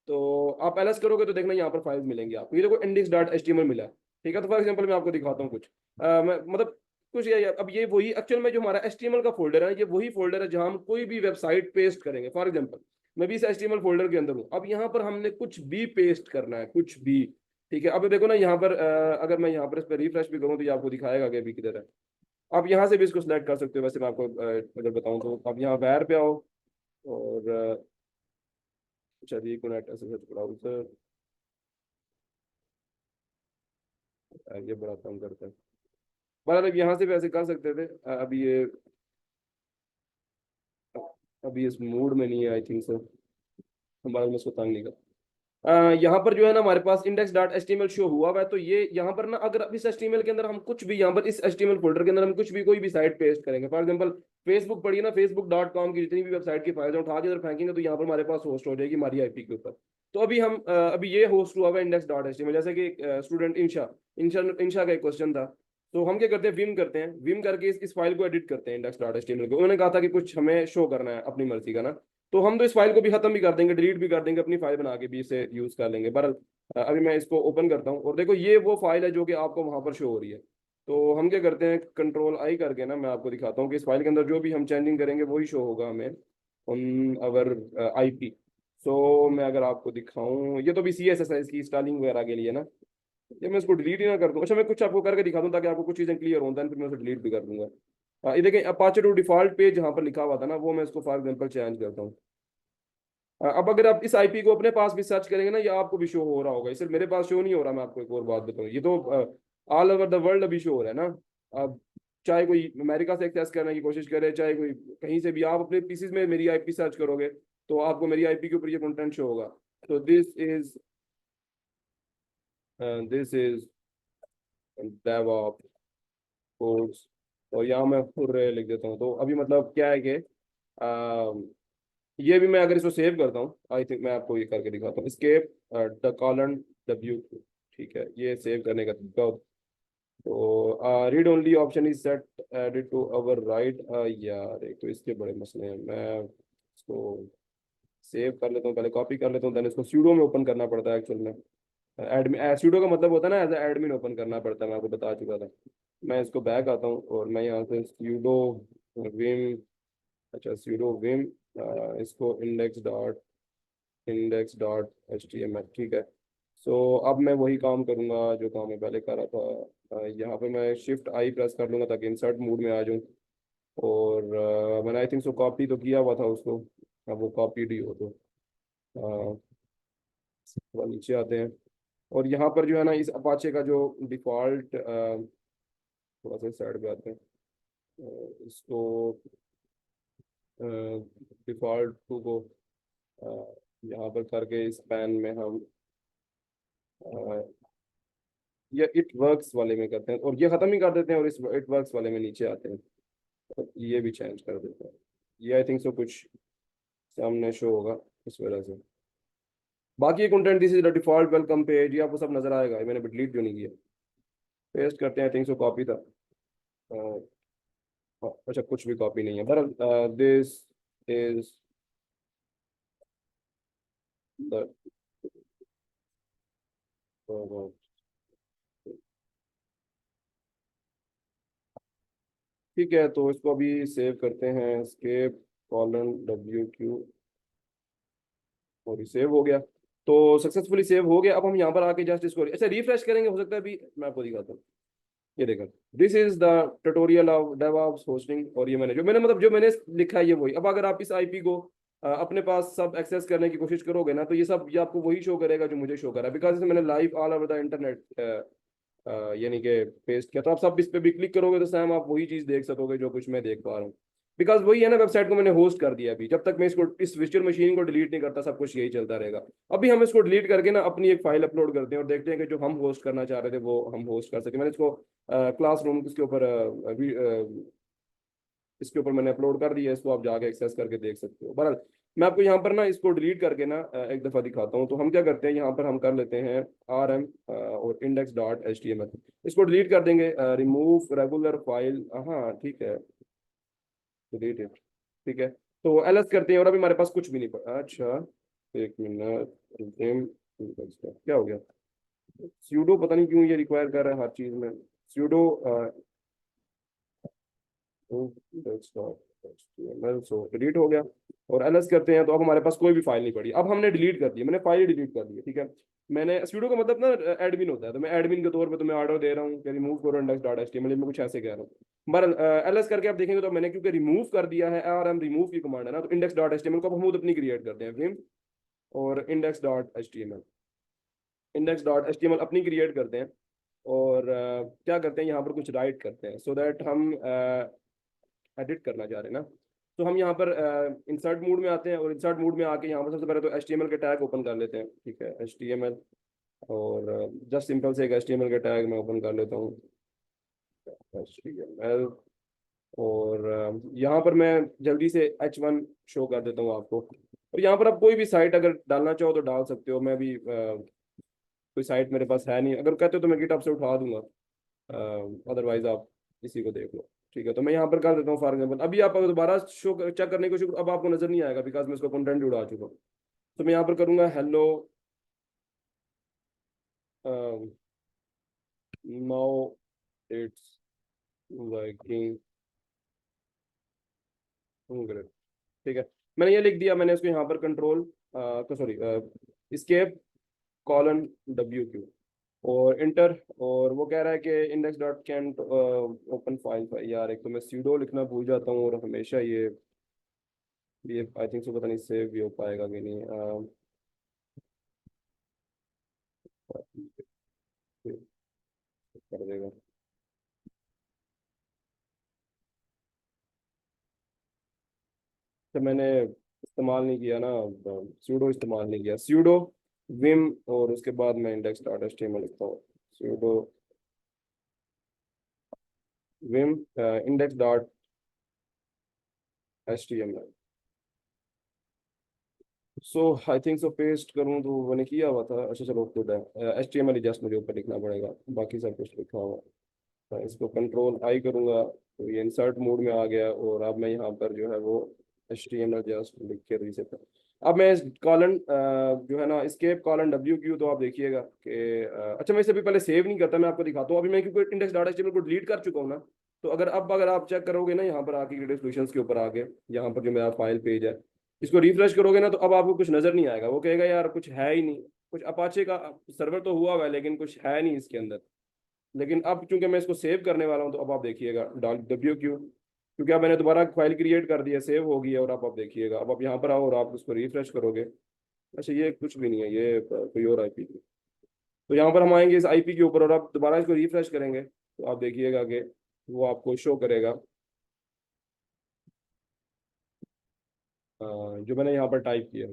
तो आप एलएस करोगे तो देखना यहाँ पर फाइल्स मिलेंगी आपको, ये देखो index.html मिला है, ठीक है। तो फॉर एग्जांपल मैं आपको दिखाता हूँ कुछ, मैं मतलब कुछ अब ये वही एक्चुअल में जो हमारा HTML का फोल्डर है, ये वही फोल्डर है जहां हम कोई भी वेबसाइट पेस्ट करेंगे। फॉर एग्जांपल मैं भी इस HTML फोल्डर के अंदर हूँ, अब यहाँ पर हमने कुछ भी पेस्ट करना है, कुछ भी, ठीक है। अब देखो ना यहाँ पर अगर मैं यहाँ पर इस पर रिफ्रेश भी करूँ तो ये आपको दिखाएगा कि अभी किधर है। आप यहाँ से भी इसको सिलेक्ट कर सकते हो, वैसे मैं आपको अगर बताऊँ तो आप यहाँ वैर पे आओ, और अच्छा रिकनेक्ट एसएसएच ब्राउजर, ये बड़ा काम करता है। मतलब यहाँ से भी ऐसे कर सकते थे, अभी इस मूड में नहीं है आई थिंक सो, हमारा में इसको तंग नहीं कर। यहाँ पर जो है ना हमारे पास index.html शो हुआ हुआ है, तो ये यहाँ पर ना अगर अब इस HTML के अंदर हम कुछ भी, यहाँ पर इस HTML फोल्डर के अंदर हम कुछ भी कोई भी साइट पेस्ट करेंगे, फॉर एग्जांपल फेसबुक पढ़िए ना, facebook.com की जितनी भी वेबसाइट की फाइल उठा के इधर फेंकेंगे तो यहाँ पर हमारे पास होस्ट हो जाएगी हमारी आईपी के ऊपर। तो अभी अभी ये होस्ट हुआ हुआ index.html, जैसे कि स्टूडेंट इंशा इंशा इंशा का एक क्वेश्चन था। तो हम क्या करते हैं, विम करते हैं, विम करके इस फाइल को एडिट करते हैं index.html को, उन्होंने कहा था कि कुछ हमें शो करना है अपनी मर्जी का ना, तो हम तो इस फाइल को भी खत्म भी कर देंगे, डिलीट भी कर देंगे, अपनी फाइल बना के भी इसे यूज कर लेंगे। पर अभी मैं इसको ओपन करता हूँ और देखो ये वो फाइल है जो कि आपको वहां पर शो हो रही है। तो हम क्या करते हैं, कंट्रोल आई करके ना मैं आपको दिखाता हूँ कि इस फाइल के अंदर जो भी हम चेंजिंग करेंगे वही शो होगा हमें ऑन अवर आईपी। सो मैं अगर आपको दिखाऊं, ये तो भी CSS की स्टाइलिंग वगैरह के लिए ना, ये मैं इसको डिलीट ही ना कर दूं। अच्छा मैं कुछ आपको करके दिखा दूं ताकि आपको कुछ चीजें क्लियर होता है, फिर मैं उसे डिलीट भी कर दूंगा। ये देखें अपाचे टू डिफॉल्ट पेज जहाँ पर लिखा हुआ था ना, वो मैं इसको फॉर एग्जाम्पल चेंज करता हूँ। अब अगर आप इस आईपी को अपने पास भी सर्च करेंगे ना, ये आपको भी शो हो रहा होगा, सिर्फ मेरे पास शो नहीं हो रहा। मैं आपको एक और बात बताऊँ, ये तो ऑल ओवर द वर्ल्ड अभी शो हो रहा है ना। अब चाहे कोई अमेरिका से एक्सेस करने की कोशिश करे, चाहे कोई कहीं से भी, आप अपने पीसीज में मेरी आईपी सर्च करोगे तो आपको मेरी आईपी के ऊपर ये कंटेंट शो होगा। तो दिस इज DevOps कोर्स, और यहाँ मैं पूरे लिख देता हूँ। तो अभी मतलब क्या है कि ये भी मैं अगर इसको सेव करता हूँ, आई थिंक मैं आपको ये करके दिखाता हूँ, escape कॉलन W2, ठीक है, ये सेव करने का तरीका होता है। तो read only option is set edit to our write. यार एक तो इसके बड़े मसले हैं, मैं इसको सेव कर लेता हूँ, पहले कॉपी कर लेता हूँ, देन इसको सूडो में ओपन करना पड़ता है एक्चुअल में। एडमिन सूडो का मतलब होता है ना, एज एडमिन ओपन करना पड़ता है, मैं आपको बता चुका था। मैं इसको बैक आता हूँ और मैं यहाँ से सूडो विम, अच्छा सूडो विम, इसको index.html, ठीक है। सो अब मैं वही काम करूँगा जो काम मैं पहले कर रहा था। यहाँ पे मैं शिफ्ट आई प्रेस कर लूँगा ताकि इंसर्ट मूड में आ जाऊँ, और मैंने आई थिंक सो कॉपी तो किया हुआ था उसको, अब वो कॉपी ही हो तो थोड़ा नीचे आते हैं, और यहाँ पर जो है ना इस अपाचे का जो डिफॉल्ट, थोड़ा सा साइड पे आते हैं, इसको डिफॉल्ट टू को यहाँ पर करके इस पैन में हम ये इट वर्क्स वाले में करते हैं, और ये खत्म ही कर देते हैं, और इस इट वर्क्स वाले में नीचे आते हैं, तो ये भी चेंज कर देते हैं। ये आई थिंक सो कुछ सामने शो होगा इस वजह से। बाकी ये content, this is the default welcome page, ये आपको सब नजर आएगा, ये मैंने डिलीट जो नहीं किया। पेस्ट करते हैं, आई थिंक सो कॉपी था। अच्छा कुछ भी कॉपी नहीं है, बट दिस इज द तो ठीक है, तो इसको अभी सेव करते हैं, escape कॉलन WQ, और ये सेव हो गया। तो सक्सेसफुली सेव हो गया। अब हम यहाँ पर आके जस्ट इसको अच्छा रिफ्रेश करेंगे, हो सकता है अभी मैं आपको दिखाता हूँ। ये देखो, this is the tutorial of DevOps hosting, और ये जो मैंने लिखा है ये वही। अब अगर आप इस आईपी को अपने पास सब एक्सेस करने की कोशिश करोगे ना, तो ये सब ये आपको वही शो करेगा जो मुझे शो कर रहा है, बिकॉज मैंने live all over the internet यानी कि पेस्ट किया। तो आप सब इस पे भी क्लिक करोगे तो सेम आप वही चीज देख सकोगे जो कुछ मैं देख पा रहा हूँ, बिकॉज वही है ना, वेबसाइट को मैंने होस्ट कर दिया। अभी जब तक मैं इसको इस वर्चुअल मशीन को डिलीट नहीं करता, सब कुछ यही चलता रहेगा। अभी हम इसको डिलीट करके ना अपनी एक फाइल अपलोड करते हैं और देखते हैं कि जो हम होस्ट करना चाह रहे थे वो हम होस्ट कर सके। मैंने इसको क्लासरूम इसके ऊपर इसके ऊपर मैंने अपलोड कर दिया है, इसको आप जाके एक्सेस करके देख सकते हो। बहरहाल मैं आपको यहाँ पर ना इसको डिलीट करके ना एक दफा दिखाता हूँ। तो हम क्या करते हैं, यहाँ पर हम कर लेते हैं RM और index.html, इसको डिलीट कर देंगे। रिमूव रेगुलर फाइल, हाँ ठीक है, डिलीट इट, ठीक है। तो LS करते हैं और अभी हमारे पास कुछ भी नहीं पड़ा। अच्छा एक मिनट, क्या हो गया, स्यूडो पता नहीं क्यों ये रिक्वायर कर रहा है हर चीज में, स्यूडो सो डिलीट हो गया। और LS करते हैं तो अब हमारे पास कोई भी फाइल नहीं पड़ी। अब हमने डिलीट कर दी, मैंने फाइल डिलीट कर दी, ठीक है। मैंने स्यूडो का मतलब ना एडमिन होता है, तो मैं एडमिन के तौर पे तुम्हें ऑर्डर दे रहा हूँ कि रिमूव करो index.html, मैं कुछ ऐसे कह रहा हूँ। बहरहाल LS करके आप देखेंगे तो मैंने क्योंकि रिमूव कर दिया है, और हम रिमूव की कमांड है ना, तो index.html को अब हम खुद अपनी क्रिएट करते हैं विम, और index.html अपनी क्रिएट करते हैं। और क्या करते हैं, यहाँ पर कुछ राइट करते हैं, सो दैट हम एडिट करना चाह रहे हैं ना। तो हम यहाँ पर इंसर्ट मोड में आते हैं, और इंसर्ट मोड में आके यहाँ पर सबसे पहले तो HTML के टैग ओपन कर लेते हैं, ठीक है, HTML। और जस्ट सिंपल से एक HTML के टैग मैं ओपन कर लेता हूँ, HTML। और यहाँ पर मैं जल्दी से H1 शो कर देता हूँ आपको। और यहाँ पर आप कोई भी साइट अगर डालना चाहो तो डाल सकते हो। मैं भी कोई साइट मेरे पास है नहीं, अगर कहते हो तो मैं गिटहब से उठा दूंगा, अदरवाइज आप इसी को देख लो, ठीक है। तो मैं यहाँ पर कर देता हूँ फॉर एग्जाम्पल। अभी आप अगर दोबारा शो चेक करने की कोशिश करो, अब आपको नजर नहीं आएगा बिकॉज मैं इसको कंटेंट उड़ा चुका हूँ। तो मैं यहाँ पर करूंगा hello now it's working great, ठीक है। मैंने ये लिख दिया, मैंने इसको यहाँ पर कंट्रोल सॉरी escape :WQ और इंटर। और वो कह रहा है कि index dot can't open file. यार एक तो मैं सूडो लिखना भूल जाता हूँ, और हमेशा ये आई थिंक सो पता नहीं सेव भी हो पाएगा कि नहीं। कर देगा। तो मैंने इस्तेमाल नहीं किया ना, सूडो इस्तेमाल नहीं किया, सूडो विम, और उसके बाद मैं इंडेक्स डॉट HTML लिखता हूँ, pseudo Vim index dot HTML। सो आई थिंक सो पेस्ट करूँ तो मैंने किया हुआ था। अच्छा चलो गुड है, HTML ही जस्ट मुझे ऊपर लिखना पड़ेगा, बाकी सब कुछ लिखा हुआ है। मैं इसको कंट्रोल आई करूँगा तो ये इंसर्ट मोड में आ गया, और अब मैं यहाँ पर जो है वो HTML जस्ट लिख के रीसेट कर। अब मैं इस कॉलन जो है ना escape :WQ, तो आप देखिएगा कि अच्छा मैं इसे भी पहले सेव नहीं करता, मैं आपको दिखाता हूँ। अभी मैं क्योंकि index.html को डिलीट कर चुका हूँ ना, तो अगर आप चेक करोगे ना यहाँ पर आके क्रिएटिव सॉल्यूशंस के ऊपर आके, यहाँ पर जो मेरा फाइल पेज है, इसको रिफ्रेश करोगे ना, तो अब आपको कुछ नजर नहीं आएगा। वो कहेगा यार कुछ है ही नहीं, कुछ अपाचे का सर्वर तो हुआ हुआ है लेकिन कुछ है नहीं इसके अंदर। लेकिन अब चूंकि मैं इसको सेव करने वाला हूँ, तो अब आप देखिएगा WQ, क्योंकि अब मैंने दोबारा फाइल क्रिएट कर दिया, सेव हो गई है। और अब आप देखिएगा, अब आप यहाँ पर आओ और आप उसको रिफ्रेश करोगे। अच्छा ये कुछ भी नहीं है, ये कोई और IP थी। तो यहाँ पर हम आएंगे इस IP के ऊपर, और आप दोबारा इसको रिफ्रेश करेंगे तो आप देखिएगा कि वो आपको शो करेगा जो मैंने यहाँ पर टाइप किया।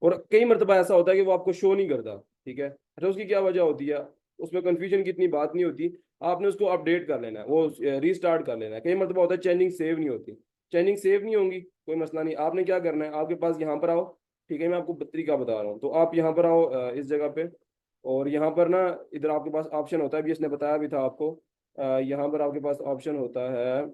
और कई मरतबा ऐसा होता है कि वो आपको शो नहीं करता, ठीक है। अच्छा उसकी क्या वजह होती है, उसमें कंफ्यूजन की इतनी बात नहीं होती। आपने उसको अपडेट कर लेना है, वो रीस्टार्ट कर लेना है। कई मरतबा होता है चेंजिंग सेव नहीं होती, चेंजिंग सेव नहीं होंगी, कोई मसला नहीं। आपने क्या करना है, आपके पास यहाँ पर आओ, ठीक है, मैं आपको तरीका बता रहा हूँ। तो आप यहाँ पर आओ इस जगह पे, और यहाँ पर ना इधर आपके पास ऑप्शन होता है, भी इसने बताया भी था आपको, यहाँ पर आपके पास ऑप्शन होता है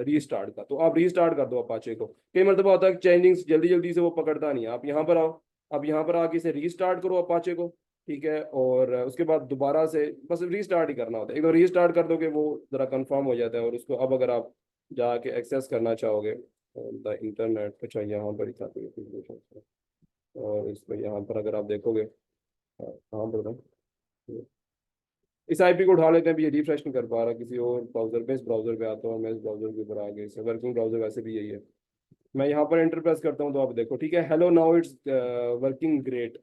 रीस्टार्ट का। तो आप रीस्टार्ट कर दो अपाचे को। कई मरतबा होता है कि चेंजिंग्स जल्दी जल्दी से वो पकड़ता नहीं है। आप यहाँ पर आओ, अब यहाँ पर आके इसे रीस्टार्ट करो अपाचे को, ठीक है, और उसके बाद दोबारा से बस रीस्टार्ट ही करना होता है। एक बार रीस्टार्ट कर दोगे वो ज़रा कंफर्म हो जाता है, और उसको अब अगर आप जाके एक्सेस करना चाहोगे द इंटरनेट, अच्छा यहाँ पर ही था तो ये कुछ, और इसमें यहाँ पर अगर आप देखोगे, कहाँ पर था, इस आईपी को उठा लेते हैं, अभी ये रिफ्रेश नहीं कर पा रहा, किसी और ब्राउजर पे, इस ब्राउजर पे आता हूँ मैं, इस ब्राउजर के ऊपर आ गए, इसे वर्किंग ब्राउजर वैसे भी यही है। मैं यहाँ पर एंटर प्रेस करता हूँ तो आप देखो, ठीक है, hello now it's working great.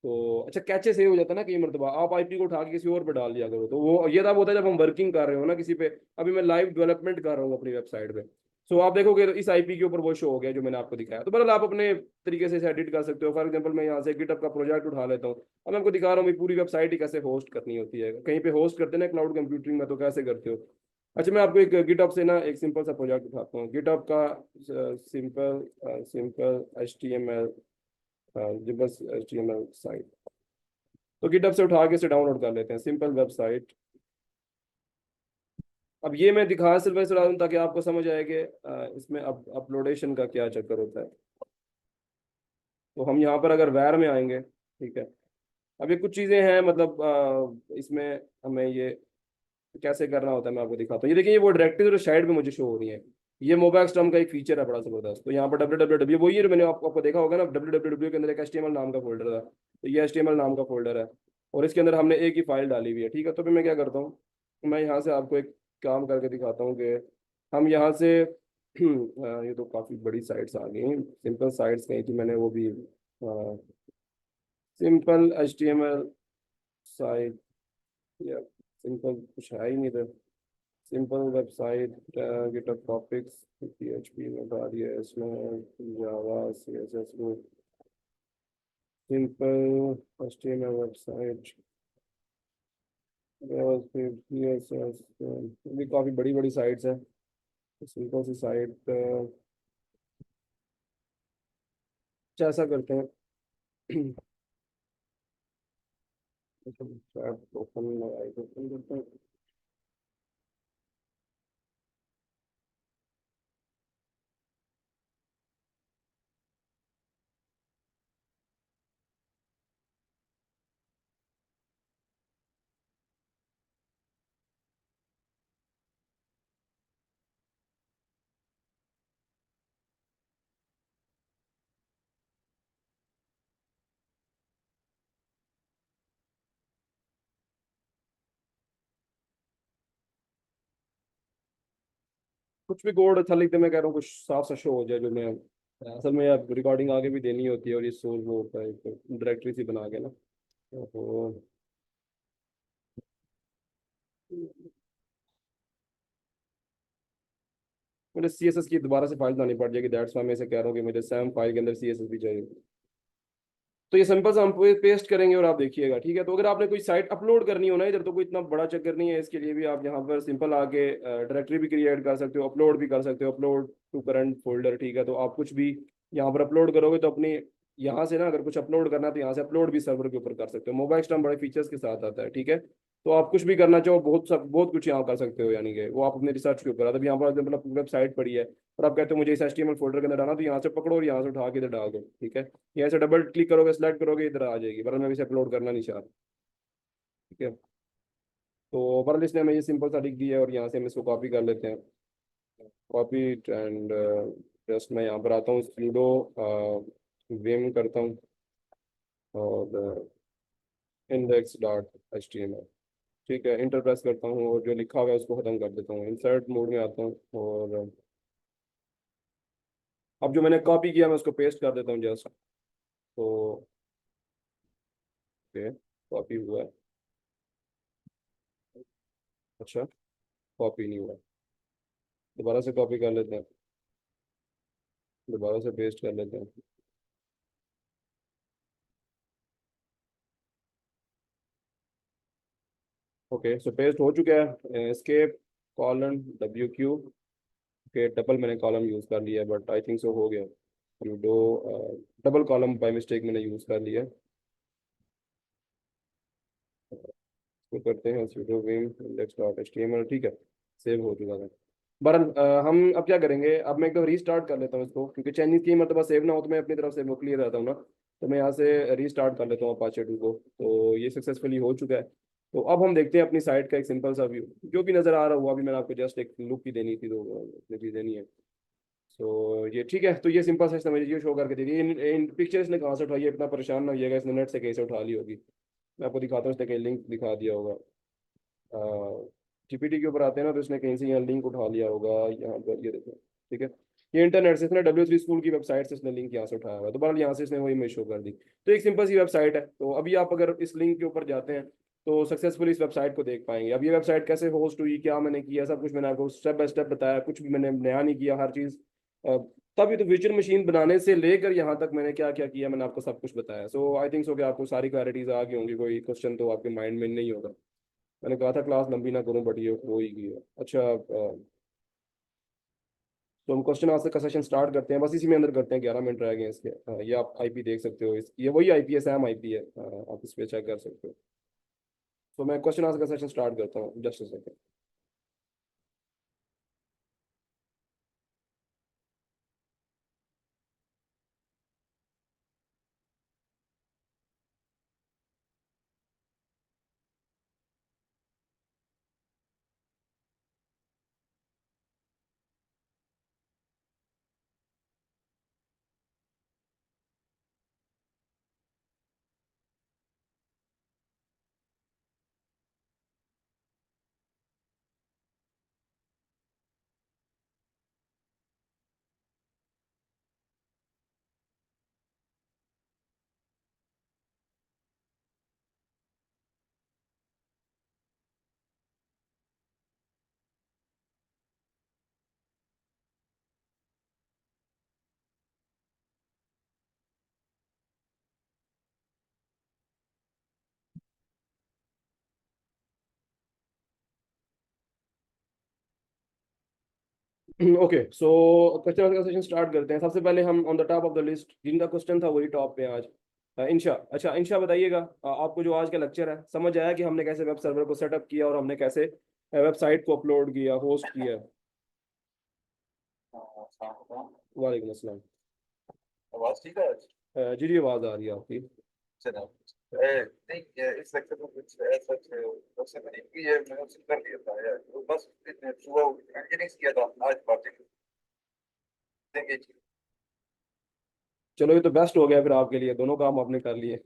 तो अच्छा, कैचे सेव हो जाता है ना कई मरतबा, आप आईपी को उठा के किसी और पे डाल दिया करो, तो वो ये तब होता है जब हम वर्किंग कर रहे हो ना किसी पे। अभी मैं लाइव डेवलपमेंट कर रहा हूँ अपनी वेबसाइट पे, सो आप देखोगे तो इस आईपी के ऊपर वो शो हो गया जो मैंने आपको दिखाया। तो बहरहाल आप अपने तरीके से इसे एडिट कर सकते हो। फॉर एग्जांपल मैं यहाँ से गिटअप का प्रोजेक्ट उठा लेता हूँ, अब मैं आपको दिखा रहा हूँ पूरी वेबसाइट ही कैसे होस्ट करनी होती है। कहीं पे होस्ट करते हैं ना क्लाउड कंप्यूटिंग में, तो कैसे करते हो। अच्छा, मैं आपको एक गिटअप से ना एक सिंपल सा प्रोजेक्ट उठाता हूँ, गिटअप का सिंपल सिंपल HTML, जो बस HTML साइट। तो गिटअप से उठा के इसे डाउनलोड कर लेते हैं, सिंपल वेबसाइट। अब ये मैं दिखा सिर्फ वैसे रहा हूँ ताकि आपको समझ आए कि इसमें अपलोडेशन का क्या चक्कर होता है। तो हम यहाँ पर अगर वैर में आएंगे, ठीक है, अब ये कुछ चीज़ें हैं, मतलब इसमें हमें ये कैसे करना होता है मैं आपको दिखाता हूँ। ये देखिए, ये वो डायरेक्टरी जो साइड पे मुझे शो हो रही है, ये मोबाइल स्टॉम का एक फीचर है बड़ा जबरदस्त। तो यहाँ पर www वही है जो मैंने आपको देखा होगा ना, www के अंदर एक HTML नाम का फोल्डर था, तो ये HTML नाम का फोल्डर है, और इसके अंदर हमने एक ही फाइल डाली हुई है, ठीक है। तो फिर मैं क्या करता हूँ, मैं यहाँ से आपको एक काम करके दिखाता हूँ कि हम यहाँ से ये तो काफ़ी बड़ी साइट्स आ गई, सिंपल साइट्स कहीं थी मैंने वो भी, सिंपल HTML साइट, या सिंपल कुछ है ही नहीं था, simple website, GitHub topics, PHP में डाल दिया है इसमें, जावा CSS में, simple HTML website, JavaScript CSS, भी काफ़ी बड़ी बड़ी साइट्स हैं। सिंपल सी साइट, ऐसा करते हैं ओपन ओपन करते हैं। कुछ भी कोड अच्छा लिखते, मैं कह रहा हूँ कुछ साफ सा शो हो जाए, जो मैं असल में अब रिकॉर्डिंग आगे भी देनी होती है, और ये सोर्स वो होता है डायरेक्टरी सी बना के ना। तो मुझे CSS की दोबारा से फाइल लानी पड़ जाएगी, दैट्स वाई मैं इसे कह रहा हूँ कि मुझे सैम फाइल के अंदर CSS भी चाहिए। तो ये सिंपल सा हम पेस्ट करेंगे और आप देखिएगा, ठीक है। तो अगर आपने कोई साइट अपलोड करनी हो ना इधर, तो कोई इतना बड़ा चक्कर नहीं है, इसके लिए भी आप यहाँ पर सिंपल आके डायरेक्टरी भी क्रिएट कर सकते हो, अपलोड भी कर सकते हो, अपलोड टू करंट फोल्डर, ठीक है। तो आप कुछ भी यहाँ पर अपलोड करोगे तो अपनी यहाँ से ना अगर कुछ अपलोड करना है तो यहाँ से अपलोड भी सर्वर के ऊपर कर सकते हो। मोबाइल स्टॉम बड़े फीचर्स के साथ आता है, ठीक है। तो आप कुछ भी करना चाहो, बहुत कुछ यहाँ कर सकते हो, यानी कि वो आप अपने रिसर्च के ऊपर आता है। अब यहाँ पर मतलब वेबसाइट पड़ी है और आप कहते हो मुझे इस HTML फोल्डर के अंदर डालना, तो यहाँ से पकड़ो और यहाँ से उठा के इधर डाल दो, ठीक है। यहाँ से डबल क्लिक करोगे, सेलेक्ट करोगे, इधर आ जाएगी, वरना मैं इसे अपलोड करना नहीं चाह रहा, ठीक है। तो वरना इसने हमें ये सिंपल सा लिख दिया है, और यहाँ से हम इसको कॉपी कर लेते हैं, कॉपी एंड जस्ट मैं यहाँ पर आता हूँ, स्यूडो विम करता हूँ, और index.html, ठीक है, इंटर प्रेस करता हूँ, और जो लिखा हुआ है उसको खत्म कर देता हूँ, इंसर्ट मोड में आता हूँ, और अब जो मैंने कॉपी किया मैं उसको पेस्ट कर देता हूँ जस्ट। तो ओके, कॉपी हुआ है, अच्छा, कॉपी नहीं हुआ, दोबारा से कॉपी कर लेते हैं, दोबारा से पेस्ट कर लेते हैं। ओके, सो पेस्ट हो चुका है, एस्केप कॉलन WQ के डबल मैंने कॉलम यूज़ कर लिया, बट आई थिंक सो हो गया, यूडो डबल कॉलम बाय मिस्टेक मैंने यूज़ कर लिया। इसको करते हैं sudo vim index.html, ठीक है, सेव हो चुका है। बहरहाल हम अब क्या करेंगे, अब मैं एकदम रीस्टार्ट कर लेता हूँ इसको, क्योंकि चेंजेस की मरतबा सेव ना हो तो मैं अपनी तरफ से वो क्लियर रहता हूँ ना। तो मैं यहाँ से रीस्टार्ट कर लेता हूँ अपाचे 2 को। तो ये सक्सेसफुली हो चुका है। तो अब हम देखते हैं अपनी साइट का एक सिंपल सा व्यू, जो भी नज़र आ रहा हुआ। अभी मैंने आपको जस्ट एक लुक ही देनी थी, तो इतनी चीज़ें नहीं है। सो ये ठीक है। तो ये सिंपल सा समझिए, शो करके दीजिए। इन पिक्चर्स ने कहाँ से उठाई है, इतना परेशान ना होइएगा, इसने नेट से कैसे उठा ली होगी। मैं आपको दिखाता हूँ, इसने कहीं लिंक दिखा दिया होगा। जीपीटी के ऊपर आते हैं ना, तो इसने कहीं से यहाँ लिंक उठा लिया होगा, यहाँ पर ये देखो। ठीक है, ये इंटरनेट से इसने W3 स्कूल की वेबसाइट से इसने लिंक यहाँ से उठाया हुआ है। तो बहरहाल यहाँ से इसने वही इमेज शो कर दी। तो एक सिंपल सी वेबसाइट है। तो अभी आप अगर इस लिंक के ऊपर जाते हैं तो सक्सेसफुली इस वेबसाइट को देख पाएंगे। अब ये वेबसाइट कैसे होस्ट हुई, क्या मैंने किया, सब कुछ मैंने आपको स्टेप बाय स्टेप बताया। कुछ भी मैंने नया नहीं किया, हर चीज़ तभी तो वर्चुअल मशीन बनाने से लेकर यहाँ तक मैंने क्या क्या किया, मैंने आपको सब कुछ बताया। सो आई थिंक सो कि आपको सारी क्लैरिटीज आ गई होंगी, कोई क्वेश्चन तो आपके माइंड में नहीं होगा। मैंने कहा था क्लास लंबी ना करूं, बट ये हो ही गई है। अच्छा, तो हम क्वेश्चन आंसर का सेशन स्टार्ट करते हैं। बस इसी में अंदर करते हैं, 11 मिनट रह गए हैं इसके। ये आप आईपी देख सकते हो, ये वही आईपी है, सैम आईपी है। आप इस पे चेक कर सकते हो। तो मैं क्वेश्चन आंसर का सेशन स्टार्ट करता हूँ, just a second. Okay, so question answer का सेशन स्टार्ट करते हैं। सबसे पहले हम on the top of the list जिनका क्वेश्चन था वही टॉप पे है आज। इंशा। अच्छा इंशा, बताइएगा आपको जो आज का लेक्चर है समझ आया कि हमने कैसे वेब सर्वर को सेटअप किया और हमने कैसे वेबसाइट को अपलोड किया, होस्ट किया। वालेकुम अस्सलाम। आवाज ठीक है। जी जी, आवाज़ आ रही है आपकी। चलो। नहीं, इस लेक्चर में कुछ ऐसा सबसे मैंने ये मैंने उससे कर दिया था यार, तो बस सुबह इंजीनियरिंग किया था आज बातें देंगे। चलो, ये तो बेस्ट हो गया फिर आपके लिए, दोनों काम आपने कर लिए।